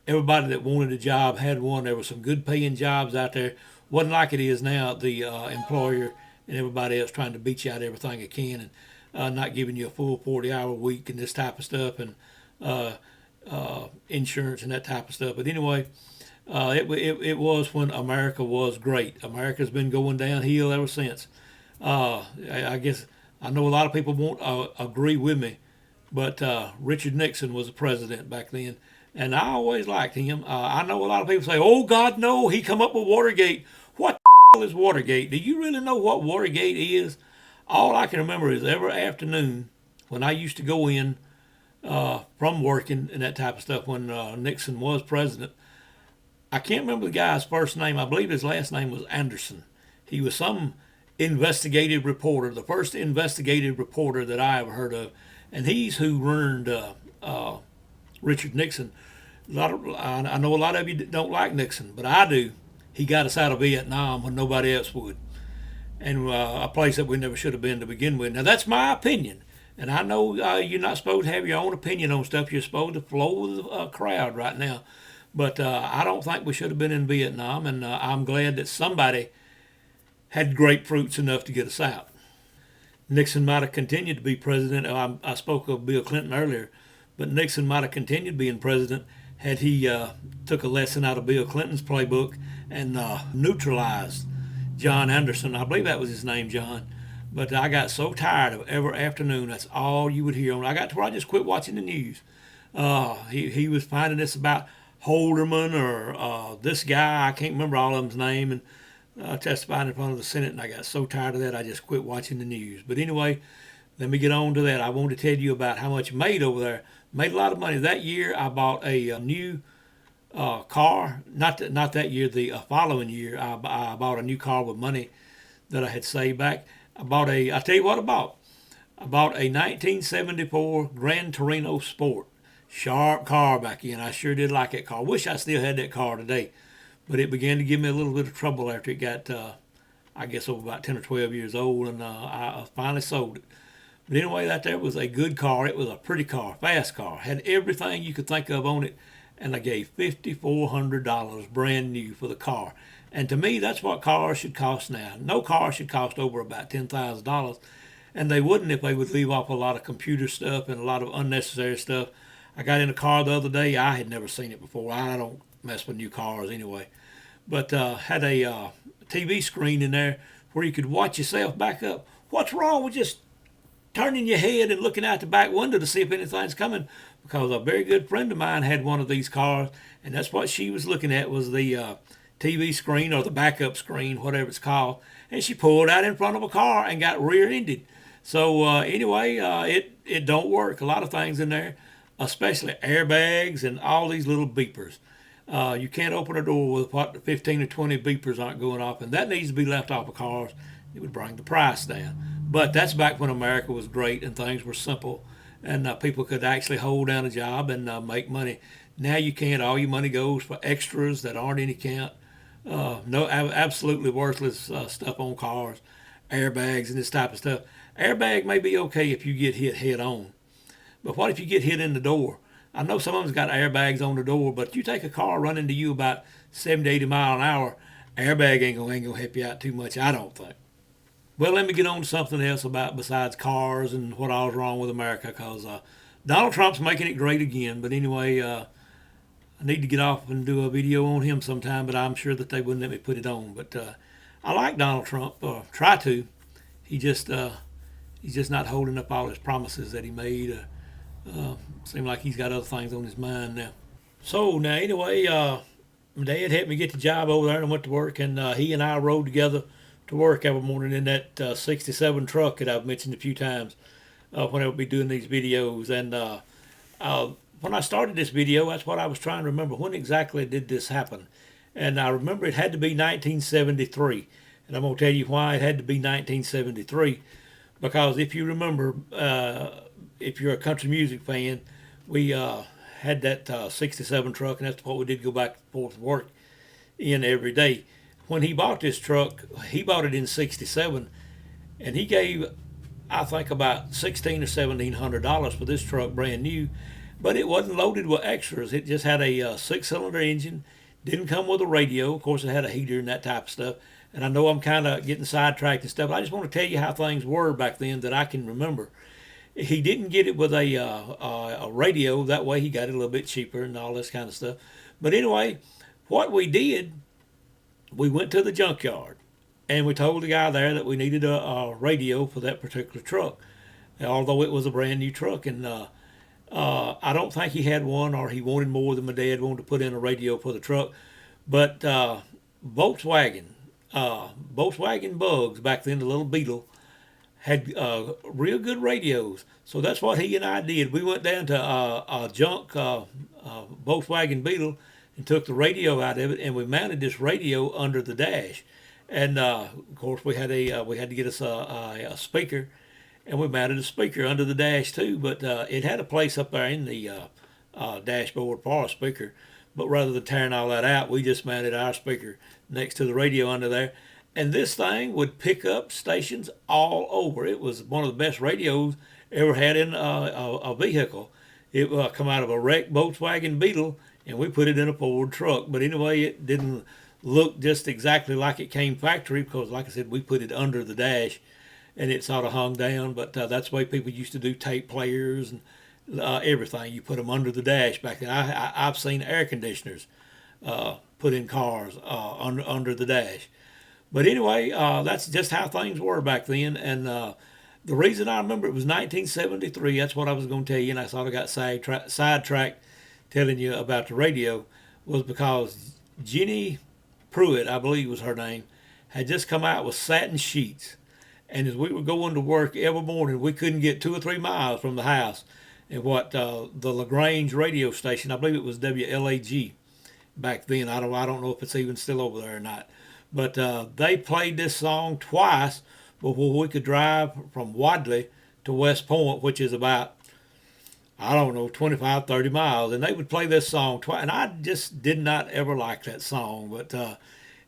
Speaker 1: Everybody that wanted a job had one. There were some good paying jobs out there. Wasn't like it is now. The employer and everybody else trying to beat you out everything it can, and not giving you a full 40-hour week and this type of stuff, and uh, insurance and that type of stuff. But anyway, it was when America was great. America's been going downhill ever since. I guess I know a lot of people won't agree with me, but Richard Nixon was the president back then, and I always liked him. I know a lot of people say, "Oh God, no, he come up with Watergate." What the hell is Watergate? Do you really know what Watergate is? All I can remember is every afternoon when I used to go in from working and that type of stuff when Nixon was president. I can't remember the guy's first name. I believe his last name was Anderson. He was some investigative reporter, the first investigative reporter that I ever heard of, and he's who ruined Richard Nixon. I know a lot of you don't like Nixon, but I do. He got us out of Vietnam when nobody else would, and a place that we never should have been to begin with. Now that's my opinion, and I know you're not supposed to have your own opinion on stuff. You're supposed to flow with the crowd right now, but I don't think we should have been in Vietnam, and I'm glad that somebody had grapefruits enough to get us out. Nixon might have continued to be president. I spoke of Bill Clinton earlier, but Nixon might have continued being president had he took a lesson out of Bill Clinton's playbook and neutralized John Anderson. I believe that was his name, John. But I got so tired of every afternoon, that's all you would hear. I got to where I just quit watching the news. He was finding this about Holderman or this guy, I can't remember all of them's name, and testifying in front of the Senate, and I got so tired of that I just quit watching the news. But anyway, let me get on to that. I want to tell you about how much I made over there. Made a lot of money that year. I bought a new car. Not that year. The following year, I bought a new car with money that I had saved back. I tell you what I bought. I bought a 1974 Gran Torino Sport. Sharp car back then. I sure did like that car. Wish I still had that car today. But it began to give me a little bit of trouble after it got, I guess, over about 10 or 12 years old, and I finally sold it. But anyway, that there was a good car. It was a pretty car, fast car. Had everything you could think of on it, and I gave $5,400 brand new for the car. And to me, that's what cars should cost now. No car should cost over about $10,000, and they wouldn't if they would leave off a lot of computer stuff and a lot of unnecessary stuff. I got in a car the other day. I had never seen it before. I don't mess with new cars anyway, but had a TV screen in there where you could watch yourself back up. What's wrong with just turning your head and looking out the back window to see if anything's coming? Because a very good friend of mine had one of these cars, and that's what she was looking at was the TV screen or the backup screen, whatever it's called, and she pulled out in front of a car and got rear-ended. So anyway, it don't work. A lot of things in there, especially airbags and all these little beepers. You can't open a door with what 15 or 20 beepers aren't going off, and that needs to be left off of cars. It would bring the price down. But that's back when America was great and things were simple, and people could actually hold down a job and make money. Now you can't. All your money goes for extras that aren't any count. No, absolutely worthless stuff on cars, airbags and this type of stuff. Airbag may be okay if you get hit head on, but what if you get hit in the door? I know some of them's got airbags on the door, but you take a car running to you about 70, 80 mile an hour, airbag ain't gonna help you out too much, I don't think. Well, let me get on to something else about besides cars and what all's wrong with America, because Donald Trump's making it great again. But anyway, I need to get off and do a video on him sometime, but I'm sure that they wouldn't let me put it on. But I like Donald Trump, try to. He just he's just not holding up all his promises that he made. Seems like he's got other things on his mind now. So now anyway, my dad helped me get the job over there and went to work, and he and I rode together to work every morning in that 67 truck that I've mentioned a few times when I would be doing these videos. And when I started this video, that's what I was trying to remember. When exactly did this happen? And I remember it had to be 1973. And I'm going to tell you why it had to be 1973. Because if you remember, if you're a country music fan, we had that 67 truck, and that's what we did go back and forth to work in every day. When he bought this truck, he bought it in '67, and he gave, I think, about $1,600 or $1,700 for this truck, brand new. But it wasn't loaded with extras. It just had a six-cylinder engine. Didn't come with a radio. Of course, it had a heater and that type of stuff. And I know I'm kind of getting sidetracked and stuff. But I just want to tell you how things were back then that I can remember. He didn't get it with a radio. That way, he got it a little bit cheaper and all this kind of stuff. But anyway, what we did, we went to the junkyard, and we told the guy there that we needed a radio for that particular truck, although it was a brand new truck. And I don't think he had one, or he wanted more than my dad wanted to put in a radio for the truck. But Volkswagen, Volkswagen Bugs back then, the little Beetle, had real good radios. So that's what he and I did. We went down to a junk Volkswagen Beetle and took the radio out of it, and we mounted this radio under the dash. And of course, we had to get us a speaker, and we mounted a speaker under the dash too. But it had a place up there in the dashboard for a speaker. But rather than tearing all that out, we just mounted our speaker next to the radio under there. And this thing would pick up stations all over. It was one of the best radios ever had in a vehicle. It come out of a wrecked Volkswagen Beetle, and we put it in a Ford truck. But anyway, it didn't look just exactly like it came factory because, like I said, we put it under the dash, and it sort of hung down. But that's the way people used to do tape players and everything. You put them under the dash back then. I've seen air conditioners put in cars under the dash. But anyway, that's just how things were back then. And the reason I remember it was 1973. That's what I was going to tell you, and I sort of got sidetracked telling you about the radio, was because Jenny Pruitt, I believe was her name, had just come out with satin sheets. And as we were going to work every morning, we couldn't get 2 or 3 miles from the house. And what the LaGrange radio station, I believe it was WLAG back then. I don't know if it's even still over there or not. But they played this song twice before we could drive from Wadley to West Point, which is about, I don't know, 25, 30 miles. And they would play this song twice. And I just did not ever like that song. But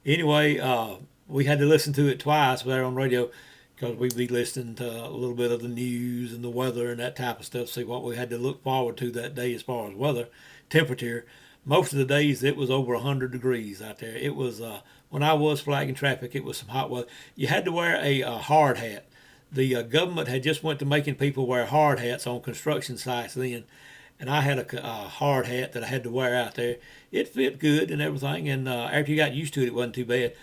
Speaker 1: anyway, we had to listen to it twice there on radio because we'd be listening to a little bit of the news and the weather and that type of stuff, see what we had to look forward to that day as far as weather, temperature. Most of the days it was over 100 degrees out there. It was, when I was flagging traffic, it was some hot weather. You had to wear a hard hat. The government had just went to making people wear hard hats on construction sites then, and I had a hard hat that I had to wear out there. It fit good and everything, and after you got used to it, it wasn't too bad.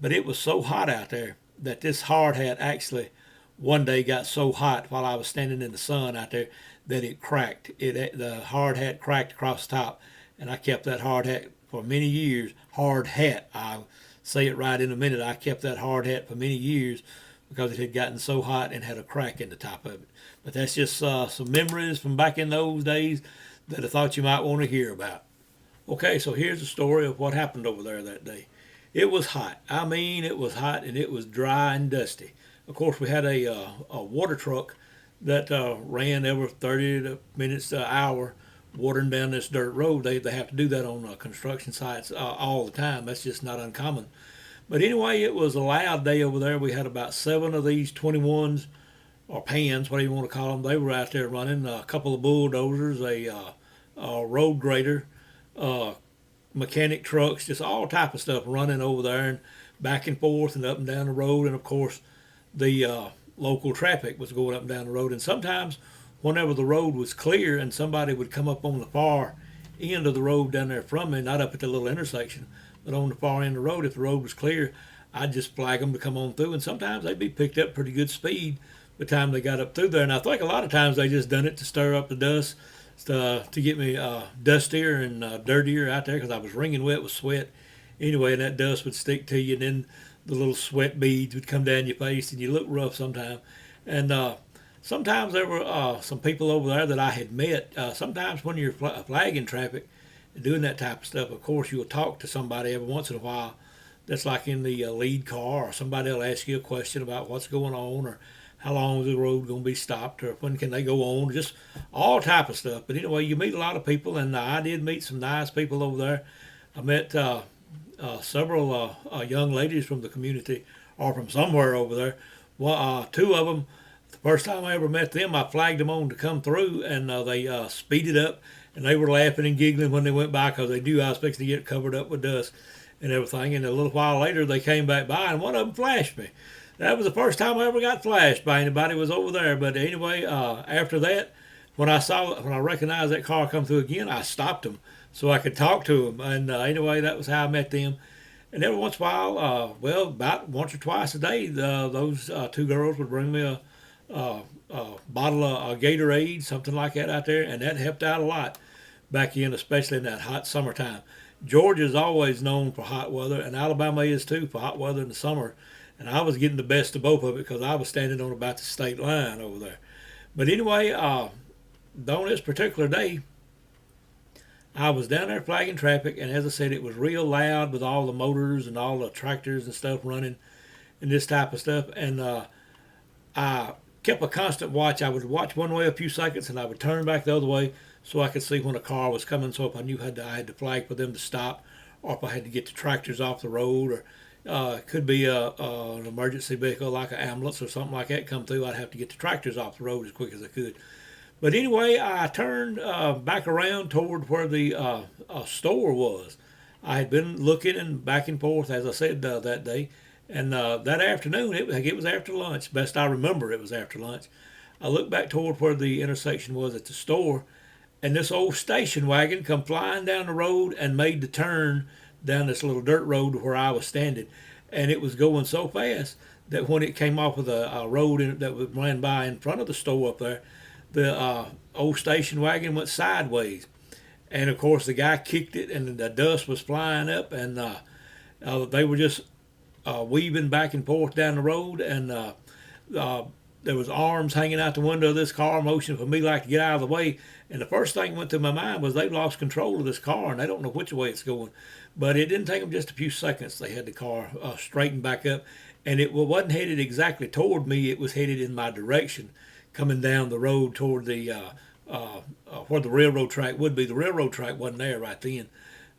Speaker 1: But it was so hot out there that this hard hat actually one day got so hot while I was standing in the sun out there that it cracked. The hard hat cracked across the top, and I kept that hard hat for many years. Hard hat, I'll say it right in a minute. I kept that hard hat for many years because it had gotten so hot and had a crack in the top of it. But that's just some memories from back in those days that I thought you might want to hear about. Okay, so here's the story of what happened over there that day. It was hot. I mean, it was hot, and it was dry and dusty. Of course, we had a water truck that ran every 30 minutes to an hour watering down this dirt road. They have to do that on construction sites all the time. That's just not uncommon. But anyway, it was a loud day over there. We had about 7 of these 21s or pans, whatever you want to call them. They were out there running a couple of bulldozers, a road grader, uh, mechanic trucks, just all type of stuff running over there and back and forth and up and down the road. And of course, the local traffic was going up and down the road. And sometimes, whenever the road was clear and somebody would come up on the far end of the road down there from me, not up at the little intersection, but on the far end of the road, if the road was clear, I'd just flag them to come on through. And sometimes they'd be picked up pretty good speed by the time they got up through there. And I think a lot of times they just done it to stir up the dust, to get me dustier and dirtier out there because I was wringing wet with sweat. Anyway, and that dust would stick to you, and then the little sweat beads would come down your face, and you look rough sometimes. And sometimes there were some people over there that I had met. Sometimes when you're flagging traffic and doing that type of stuff, of course, you'll talk to somebody every once in a while that's like in the lead car, or somebody will ask you a question about what's going on, or how long is the road going to be stopped, or when can they go on, just all type of stuff. But anyway, you meet a lot of people, and I did meet some nice people over there. I met several young ladies from the community, or from somewhere over there. Well, 2 of them, the first time I ever met them, I flagged them on to come through, and they speeded up, and they were laughing and giggling when they went by because they knew I was fixing to get covered up with dust and everything. And a little while later, they came back by, and one of them flashed me. That was the first time I ever got flashed by anybody was over there. But anyway, after that, when I recognized that car come through again, I stopped them so I could talk to them. And anyway, that was how I met them. And every once in a while, well, about once or twice a day, those 2 girls would bring me a bottle of Gatorade, something like that out there, and that helped out a lot back in, especially in that hot summertime. Georgia's always known for hot weather, and Alabama is too for hot weather in the summer. And I was getting the best of both of it because I was standing on about the state line over there. But anyway, on this particular day, I was down there flagging traffic, and as I said, it was real loud with all the motors and all the tractors and stuff running and this type of stuff. And I kept a constant watch. I would watch one way a few seconds, and I would turn back the other way so I could see when a car was coming. So if I knew I had to flag for them to stop, or if I had to get the tractors off the road, or it could be an emergency vehicle like an ambulance or something like that come through, I'd have to get the tractors off the road as quick as I could. But anyway, I turned back around toward where the store was. I had been looking and back and forth, as I said, that day. And that afternoon, it was after lunch. Best I remember, it was after lunch. I looked back toward where the intersection was at the store, and this old station wagon come flying down the road and made the turn down this little dirt road where I was standing. And it was going so fast that when it came off of the road that ran by in front of the store up there, the old station wagon went sideways. And of course, the guy kicked it, and the dust was flying up, and they were just weaving back and forth down the road, and there was arms hanging out the window of this car, motioning for me like to get out of the way. And the first thing that went through my mind was they've lost control of this car, and they don't know which way it's going. But it didn't take them just a few seconds. They had the car straightened back up, and it wasn't headed exactly toward me. It was headed in my direction, coming down the road toward the where the railroad track would be. The railroad track wasn't there right then.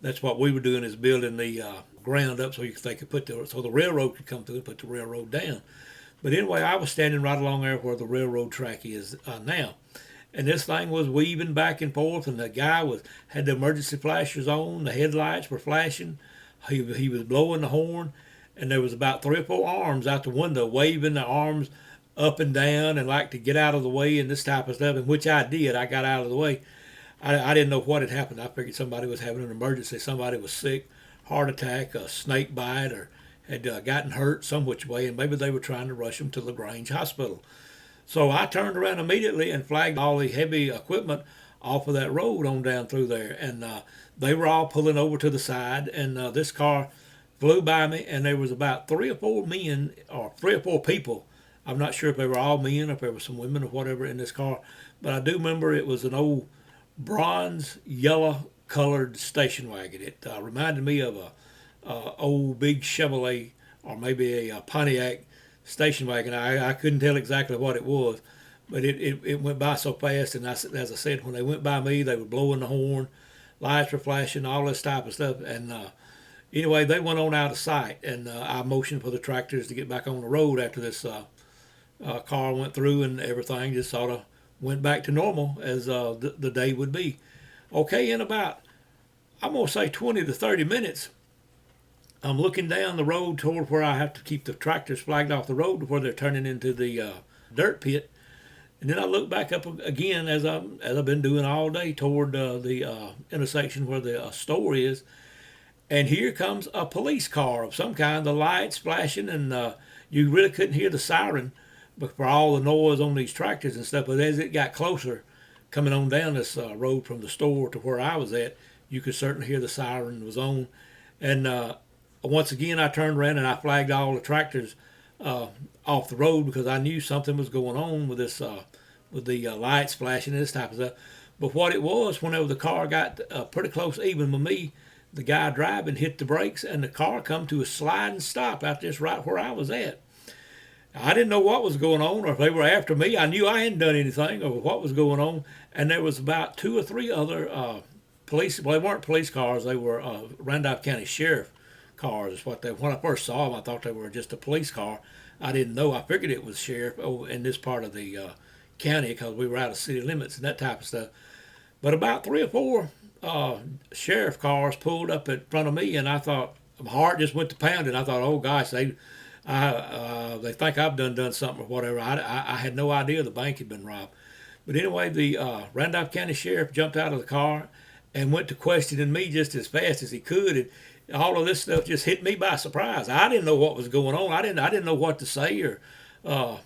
Speaker 1: That's what we were doing, is building the ground up so they could so the railroad could come through and put the railroad down. But anyway, I was standing right along there where the railroad track is now. And this thing was weaving back and forth, and the guy had the emergency flashers on. The headlights were flashing. He was blowing the horn, and there was about 3 or 4 arms out the window waving the arms up and down and like to get out of the way and this type of stuff, and which I did. I got out of the way. I didn't know what had happened. I figured somebody was having an emergency. Somebody was sick, heart attack, a snake bite, or had gotten hurt some which way, and maybe they were trying to rush him to LaGrange Hospital. So I turned around immediately and flagged all the heavy equipment off of that road on down through there. And they were all pulling over to the side, and this car flew by me, and there was about 3 or 4 men, or 3 or 4 people. I'm not sure if they were all men or if there were some women or whatever in this car, but I do remember it was an old bronze yellow colored station wagon. It reminded me of a old big Chevrolet, or maybe a Pontiac station wagon. I couldn't tell exactly what it was, but it went by so fast. And as I said, when they went by me, they were blowing the horn, lights were flashing, all this type of stuff. And anyway, they went on out of sight, and I motioned for the tractors to get back on the road after this car went through, and everything just sort of went back to normal as the day would be. Okay, in about, I'm going to say 20 to 30 minutes, I'm looking down the road toward where I have to keep the tractors flagged off the road to where they're turning into the dirt pit. And then I look back up again as I've been doing all day toward the intersection where the store is. And here comes a police car of some kind, the lights flashing, and you really couldn't hear the siren but for all the noise on these tractors and stuff. But as it got closer, coming on down this road from the store to where I was at, you could certainly hear the siren was on. And once again, I turned around and I flagged all the tractors off the road because I knew something was going on with this, with the lights flashing and this type of stuff. But what it was, whenever the car got pretty close even with me, the guy driving hit the brakes and the car come to a sliding stop out just right where I was at. I didn't know what was going on or if they were after me. I knew I hadn't done anything or what was going on. And there was about 2 or 3 other police, well, they weren't police cars, they were Randolph County Sheriff cars is what they, when I first saw them, I thought they were just a police car. I didn't know. I figured it was sheriff in this part of the county because we were out of city limits and that type of stuff. But about 3 or 4 sheriff cars pulled up in front of me, and I thought, my heart just went to pounding. I thought, oh gosh, they think I've done something or whatever. I had no idea the bank had been robbed. But anyway, the Randolph County Sheriff jumped out of the car and went to questioning me just as fast as he could. And all of this stuff just hit me by surprise. I didn't know what was going on. I didn't know what to say or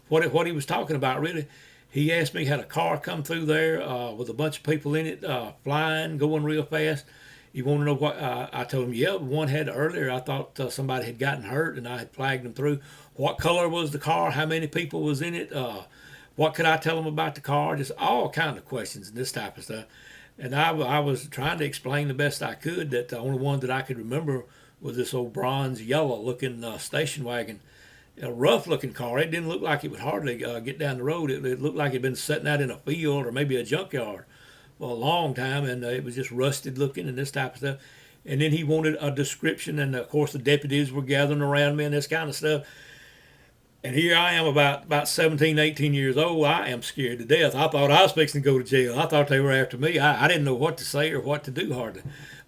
Speaker 1: what he was talking about really. He asked me had a car come through there with a bunch of people in it flying, going real fast. You want to know what? I told him, yeah, one had earlier. I thought somebody had gotten hurt and I had flagged them through. What color was the car? How many people was in it? What could I tell them about the car? Just all kind of questions and this type of stuff. And I was trying to explain the best I could that the only one that I could remember was this old bronze yellow looking station wagon. A rough looking car. It didn't look like it would hardly get down the road. It looked like it had been sitting out in a field or maybe a junkyard for a long time, and it was just rusted looking and this type of stuff. And then he wanted a description, and of course the deputies were gathering around me and this kind of stuff. And here I am about 17, 18 years old. I am scared to death. I thought I was fixing to go to jail. I thought they were after me. I didn't know what to say or what to do hardly.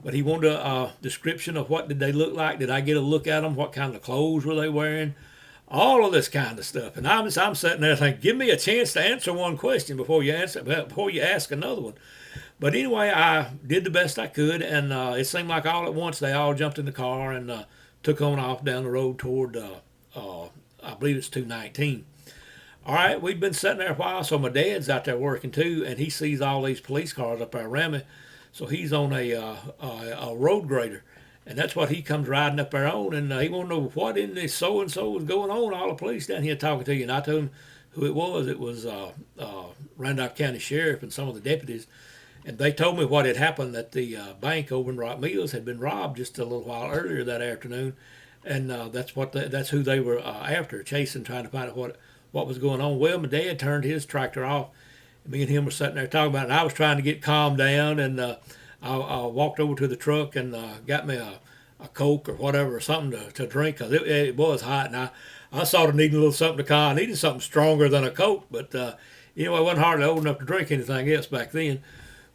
Speaker 1: But he wanted a description of what did they look like. Did I get a look at them? What kind of clothes were they wearing? All of this kind of stuff. And I'm sitting there thinking, give me a chance to answer one question before you ask another one. But anyway, I did the best I could, and it seemed like all at once they all jumped in the car and took on off down the road toward, I believe it's 219. All right, we'd been sitting there a while, so my dad's out there working too, and he sees all these police cars up there around me. So he's on a road grader. And that's what he comes riding up there on, and he want to know what in this so-and-so was going on, all the police down here talking to you. And I told him who it was. It was Randolph County Sheriff and some of the deputies. And they told me what had happened, that the bank over in Rock Mills had been robbed just a little while earlier that afternoon. And that's who they were after, chasing, trying to find out what was going on. Well, my dad turned his tractor off. Me and him were sitting there talking about it, and I was trying to get calmed down, and I walked over to the truck and got me a Coke or whatever, or something to drink, because it was hot, and I sort of needed a little something to calm. I needed something stronger than a Coke, but anyway, I wasn't hardly old enough to drink anything else back then.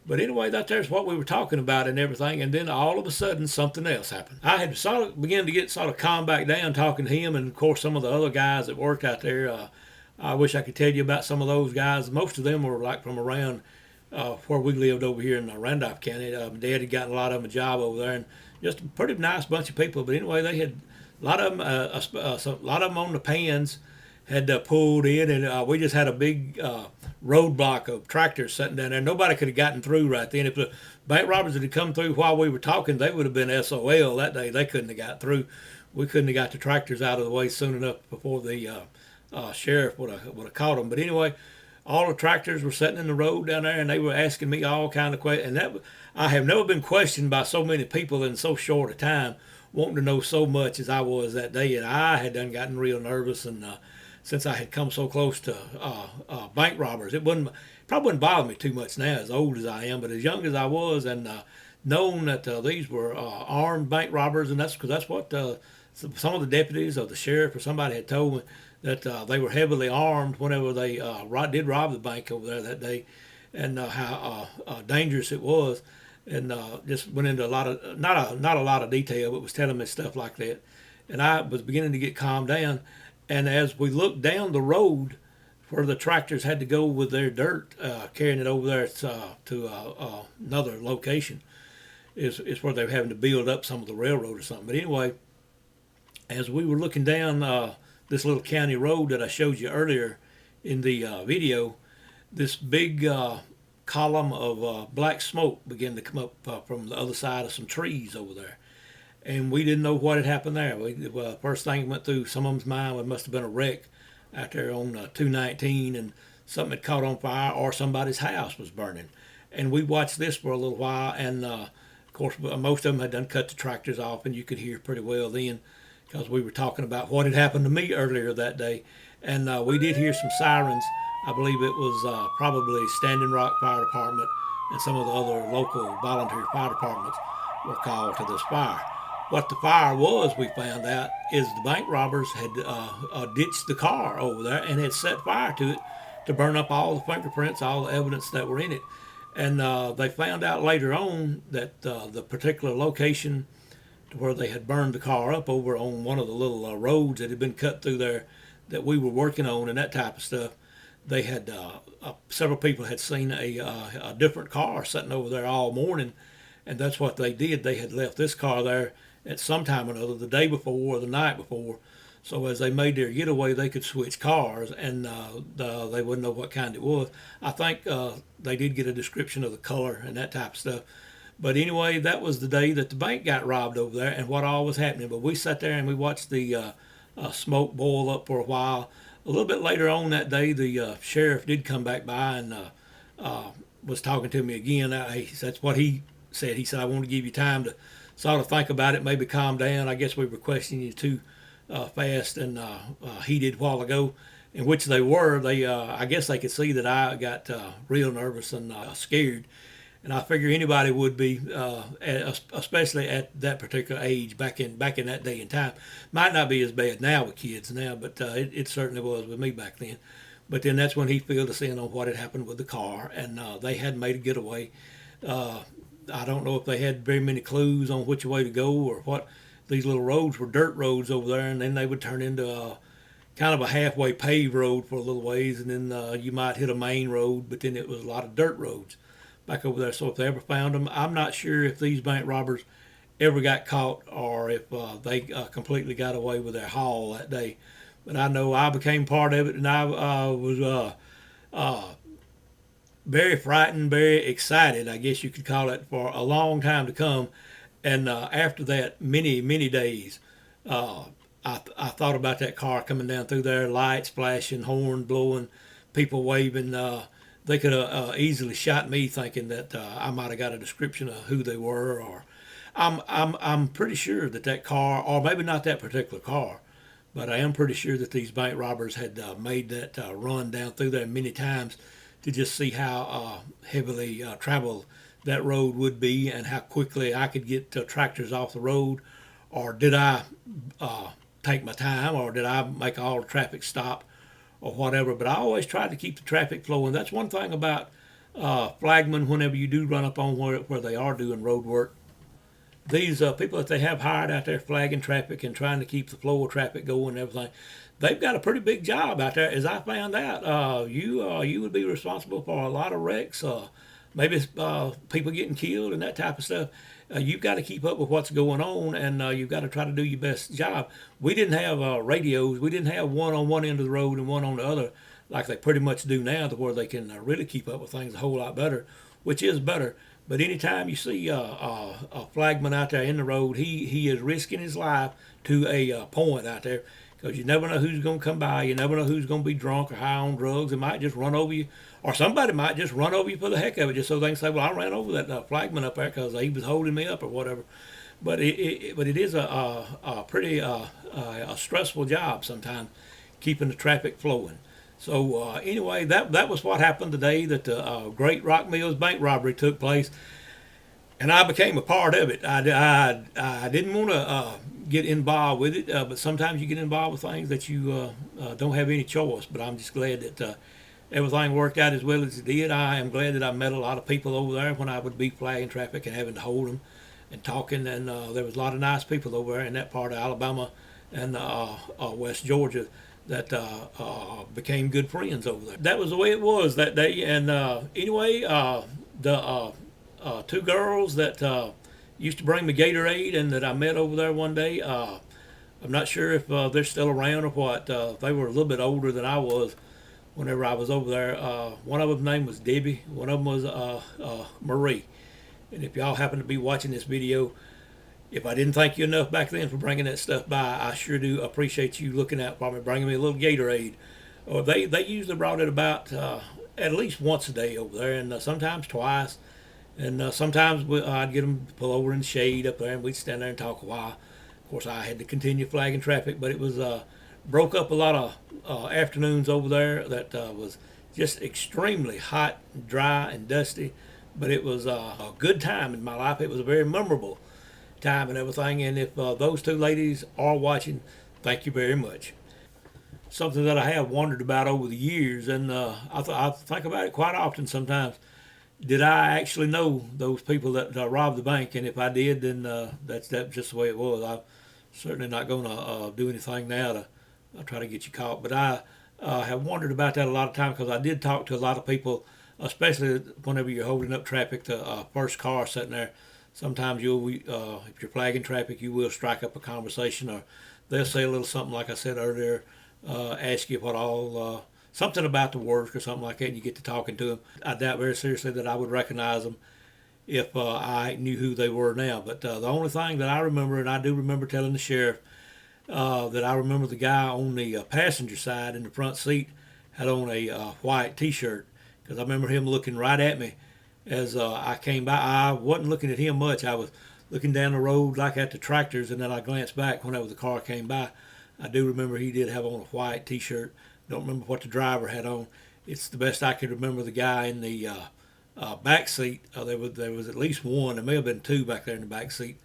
Speaker 1: But anyway, there's what we were talking about and everything, and then all of a sudden something else happened. I had sort of begun to get sort of calmed back down talking to him, and of course some of the other guys that worked out there. I wish I could tell you about some of those guys. Most of them were like from around where we lived over here in Randolph County. My dad had gotten a lot of them a job over there, and just a pretty nice bunch of people. But anyway, they had a lot of them, a lot of them on the pans had pulled in, and we just had a big roadblock of tractors sitting down there. Nobody could have gotten through right then. If the bank robbers had come through while we were talking, they would have been SOL that day. They couldn't have got through. We couldn't have got the tractors out of the way soon enough before the sheriff would have caught them. But anyway, all the tractors were sitting in the road down there, and they were asking me all kind of questions. And I have never been questioned by so many people in so short a time, wanting to know so much as I was that day. And I had done gotten real nervous and since I had come so close to bank robbers. It wouldn't probably wouldn't bother me too much now, as old as I am, but as young as I was, and known that these were armed bank robbers, and that's because that's what some of the deputies or the sheriff or somebody had told me, that they were heavily armed whenever they did rob the bank over there that day, and how dangerous it was, and just went into a lot of not a lot of detail, but was telling me stuff like that, and I was beginning to get calmed down, and as we looked down the road where the tractors had to go with their dirt, carrying it over there to another location, is where they were having to build up some of the railroad or something. But anyway, as we were looking down this little county road that I showed you earlier in the video, this big column of black smoke began to come up from the other side of some trees over there. And we didn't know what had happened there. First thing that went through some of them's mind, it must have been a wreck out there on 219, and something had caught on fire, or somebody's house was burning. And we watched this for a little while, and of course most of them had done cut the tractors off, and you could hear pretty well then, because we were talking about what had happened to me earlier that day. And we did hear some sirens. I believe it was probably Standing Rock Fire Department and some of the other local volunteer fire departments were called to this fire. What the fire was, we found out, is the bank robbers had ditched the car over there and had set fire to it to burn up all the fingerprints, all the evidence that were in it. And they found out later on that the particular location to where they had burned the car up over on one of the little roads that had been cut through there that we were working on and that type of stuff, they had several people had seen a different car sitting over there all morning, and that's what they did. They had left this car there at some time or another, the day before or the night before. So as they made their getaway, they could switch cars, and they wouldn't know what kind it was. I think they did get a description of the color and that type of stuff. But anyway, that was the day that the bank got robbed over there and what all was happening. But we sat there and we watched the smoke boil up for a while. A little bit later on that day, the sheriff did come back by and was talking to me again. That's what he said. He said, I want to give you time to sort of think about it, maybe calm down. I guess we were questioning you too fast and heated a while ago, in which they were. I guess they could see that I got real nervous and scared. And I figure anybody would be, especially at that particular age, back in that day and time. Might not be as bad now with kids now, but it certainly was with me back then. But then that's when he filled us in on what had happened with the car, and they had made a getaway. I don't know if they had very many clues on which way to go or what. These little roads were dirt roads over there, and then they would turn into kind of a halfway paved road for a little ways, and then you might hit a main road, but then it was a lot of dirt roads back over there. So if they ever found them, I'm not sure if these bank robbers ever got caught or if they completely got away with their haul that day. But I know I became part of it, and I was very frightened, very excited, I guess you could call it, for a long time to come. And after that, many days, I thought about that car coming down through there, lights flashing, horn blowing, people waving. They could have easily shot me, thinking that I might have got a description of who they were. Or I'm pretty sure that car, or maybe not that particular car, but I am pretty sure that these bank robbers had made that run down through there many times to just see how heavily traveled that road would be and how quickly I could get tractors off the road. Or did I take my time, or did I make all the traffic stop or whatever? But I always tried to keep the traffic flowing. That's one thing about flagmen whenever you do run up on where they are doing road work. These people that they have hired out there flagging traffic and trying to keep the flow of traffic going and everything, they've got a pretty big job out there. As I found out, you would be responsible for a lot of wrecks, maybe people getting killed and that type of stuff. You've got to keep up with what's going on, and you've got to try to do your best job. We didn't have radios. We didn't have one on one end of the road and one on the other like they pretty much do now, to where they can really keep up with things a whole lot better, which is better. But anytime you see a flagman out there in the road, he is risking his life to a point out there, because you never know who's going to come by. You never know who's going to be drunk or high on drugs. They might just run over you, or somebody might just run over you for the heck of it, just so they can say, well, I ran over that flagman up there because he was holding me up or whatever. But it is a pretty stressful job sometimes, keeping the traffic flowing. So anyway, that was what happened today, that the Great Rock Mills bank robbery took place, and I became a part of it. I didn't want to get involved with it, but sometimes you get involved with things that you don't have any choice. But I'm just glad that everything worked out as well as it did. I am glad that I met a lot of people over there when I would be flagging traffic and having to hold them and talking. And there was a lot of nice people over there in that part of Alabama and West Georgia that became good friends over there. That was the way it was that day. And anyway, the two girls that used to bring me Gatorade and that I met over there one day, I'm not sure if they're still around or what. They were a little bit older than I was whenever I was over there. One of them's name was Debbie. One of them was Marie. And if y'all happen to be watching this video, if I didn't thank you enough back then for bringing that stuff by, I sure do appreciate you looking out for me, bringing me a little Gatorade. Or they usually brought it about at least once a day over there, and sometimes twice. And sometimes I'd get them to pull over in the shade up there, and we'd stand there and talk a while. Of course, I had to continue flagging traffic, but it was broke up a lot of afternoons over there that was just extremely hot, dry, and dusty. But it was a good time in my life. It was a very memorable time and everything. And if those two ladies are watching, thank you very much. Something that I have wondered about over the years, and I think about it quite often sometimes. Did I actually know those people that robbed the bank? And if I did, then that's just the way it was. I'm certainly not going to do anything now to try to get you caught. But I have wondered about that a lot of times, because I did talk to a lot of people, especially whenever you're holding up traffic to first car sitting there. Sometimes if you're flagging traffic, you will strike up a conversation, or they'll say a little something like I said earlier, ask you what all, something about the work or something like that, and you get to talking to them. I doubt very seriously that I would recognize them if I knew who they were now. But the only thing that I remember, and I do remember telling the sheriff, that I remember the guy on the passenger side in the front seat had on a white T-shirt, because I remember him looking right at me as I came by. I wasn't looking at him much. I was looking down the road like at the tractors, and then I glanced back whenever the car came by. I do remember he did have on a white T-shirt. Don't remember what the driver had on. It's the best I could remember the guy in the back seat. There was at least one. There may have been two back there in the back seat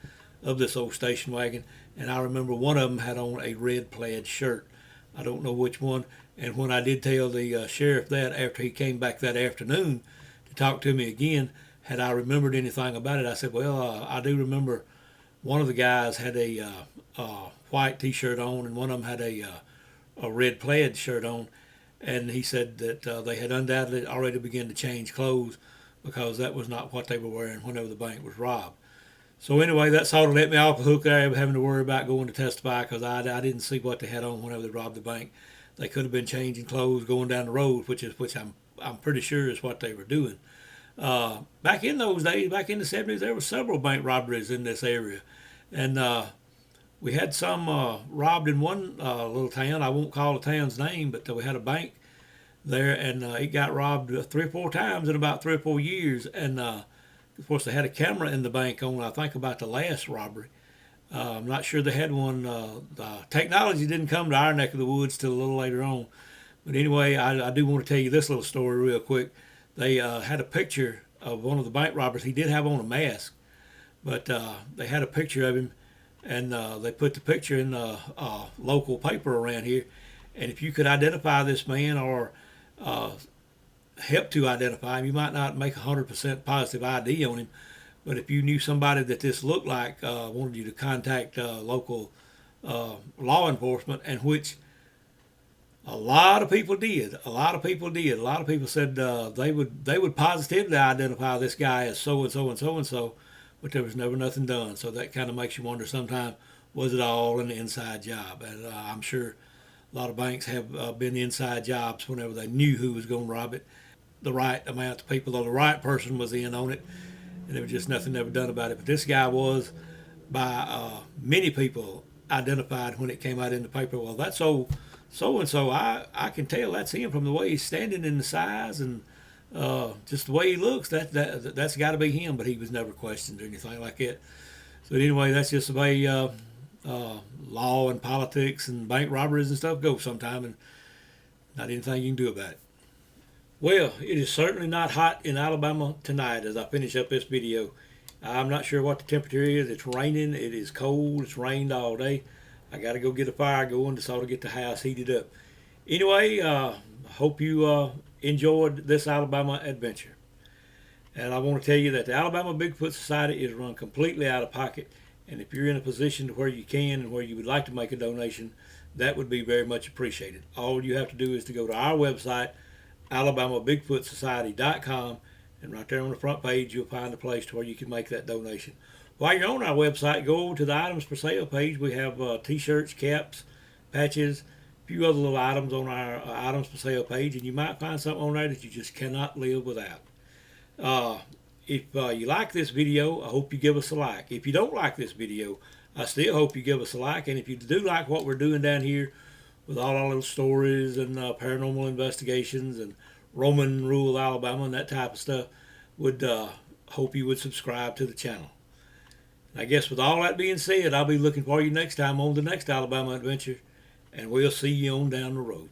Speaker 1: of this old station wagon. And I remember one of them had on a red plaid shirt. I don't know which one. And when I did tell the sheriff that after he came back that afternoon to talk to me again, had I remembered anything about it, I said, well, I do remember one of the guys had a white T-shirt on, and one of them had a red plaid shirt on. And he said that they had undoubtedly already begun to change clothes, because that was not what they were wearing whenever the bank was robbed. So anyway, that sort of let me off the hook there of having to worry about going to testify, because I didn't see what they had on whenever they robbed the bank. They could have been changing clothes going down the road, which I'm pretty sure is what they were doing. Back in those days, back in the 70s, there were several bank robberies in this area. And we had some robbed in one little town. I won't call the town's name, but we had a bank there, and it got robbed 3 or 4 times in about 3 or 4 years. And of course, they had a camera in the bank on, I think, about the last robbery. I'm not sure they had one. The technology didn't come to our neck of the woods till a little later on. But anyway, I do want to tell you this little story real quick. They had a picture of one of the bank robbers. He did have on a mask, but they had a picture of him, and they put the picture in the local paper around here. And if you could identify this man, or help to identify him, you might not make 100% positive ID on him, but if you knew somebody that this looked like, wanted you to contact local law enforcement, and which a lot of people did. A lot of people said they would positively identify this guy as so and so and so and so, but there was never nothing done. So that kind of makes you wonder sometimes, was it all an inside job? And I'm sure a lot of banks have been inside jobs whenever they knew who was going to rob it. The right amount of people, or the right person was in on it, and there was just nothing ever done about it. But this guy was, by many people, identified when it came out in the paper. Well, that's so and so. I can tell that's him from the way he's standing and the size and just the way he looks. That's got to be him. But he was never questioned or anything like that. So anyway, that's just the way law and politics and bank robberies and stuff go sometime, and not anything you can do about it. Well, it is certainly not hot in Alabama tonight as I finish up this video. I'm not sure what the temperature is. It's raining. It is cold. It's rained all day. I got to go get a fire going to sort of get the house heated up. Anyway, hope you enjoyed this Alabama adventure. And I want to tell you that the Alabama Bigfoot Society is run completely out of pocket. And if you're in a position to where you can and where you would like to make a donation, that would be very much appreciated. All you have to do is to go to our website, alabamabigfootsociety.com, and right there on the front page you'll find a place to where you can make that donation. While you're on our website, go over to the items for sale page. We have t-shirts, caps, patches, a few other little items on our items for sale page, and you might find something on there that you just cannot live without. If you like this video, I hope you give us a like. If you don't like this video, I still hope you give us a like. And if you do like what we're doing down here with all our little stories and paranormal investigations and Roman rule Alabama and that type of stuff, would hope you would subscribe to the channel. I guess with all that being said, I'll be looking for you next time on the next Alabama adventure, and we'll see you on down the road.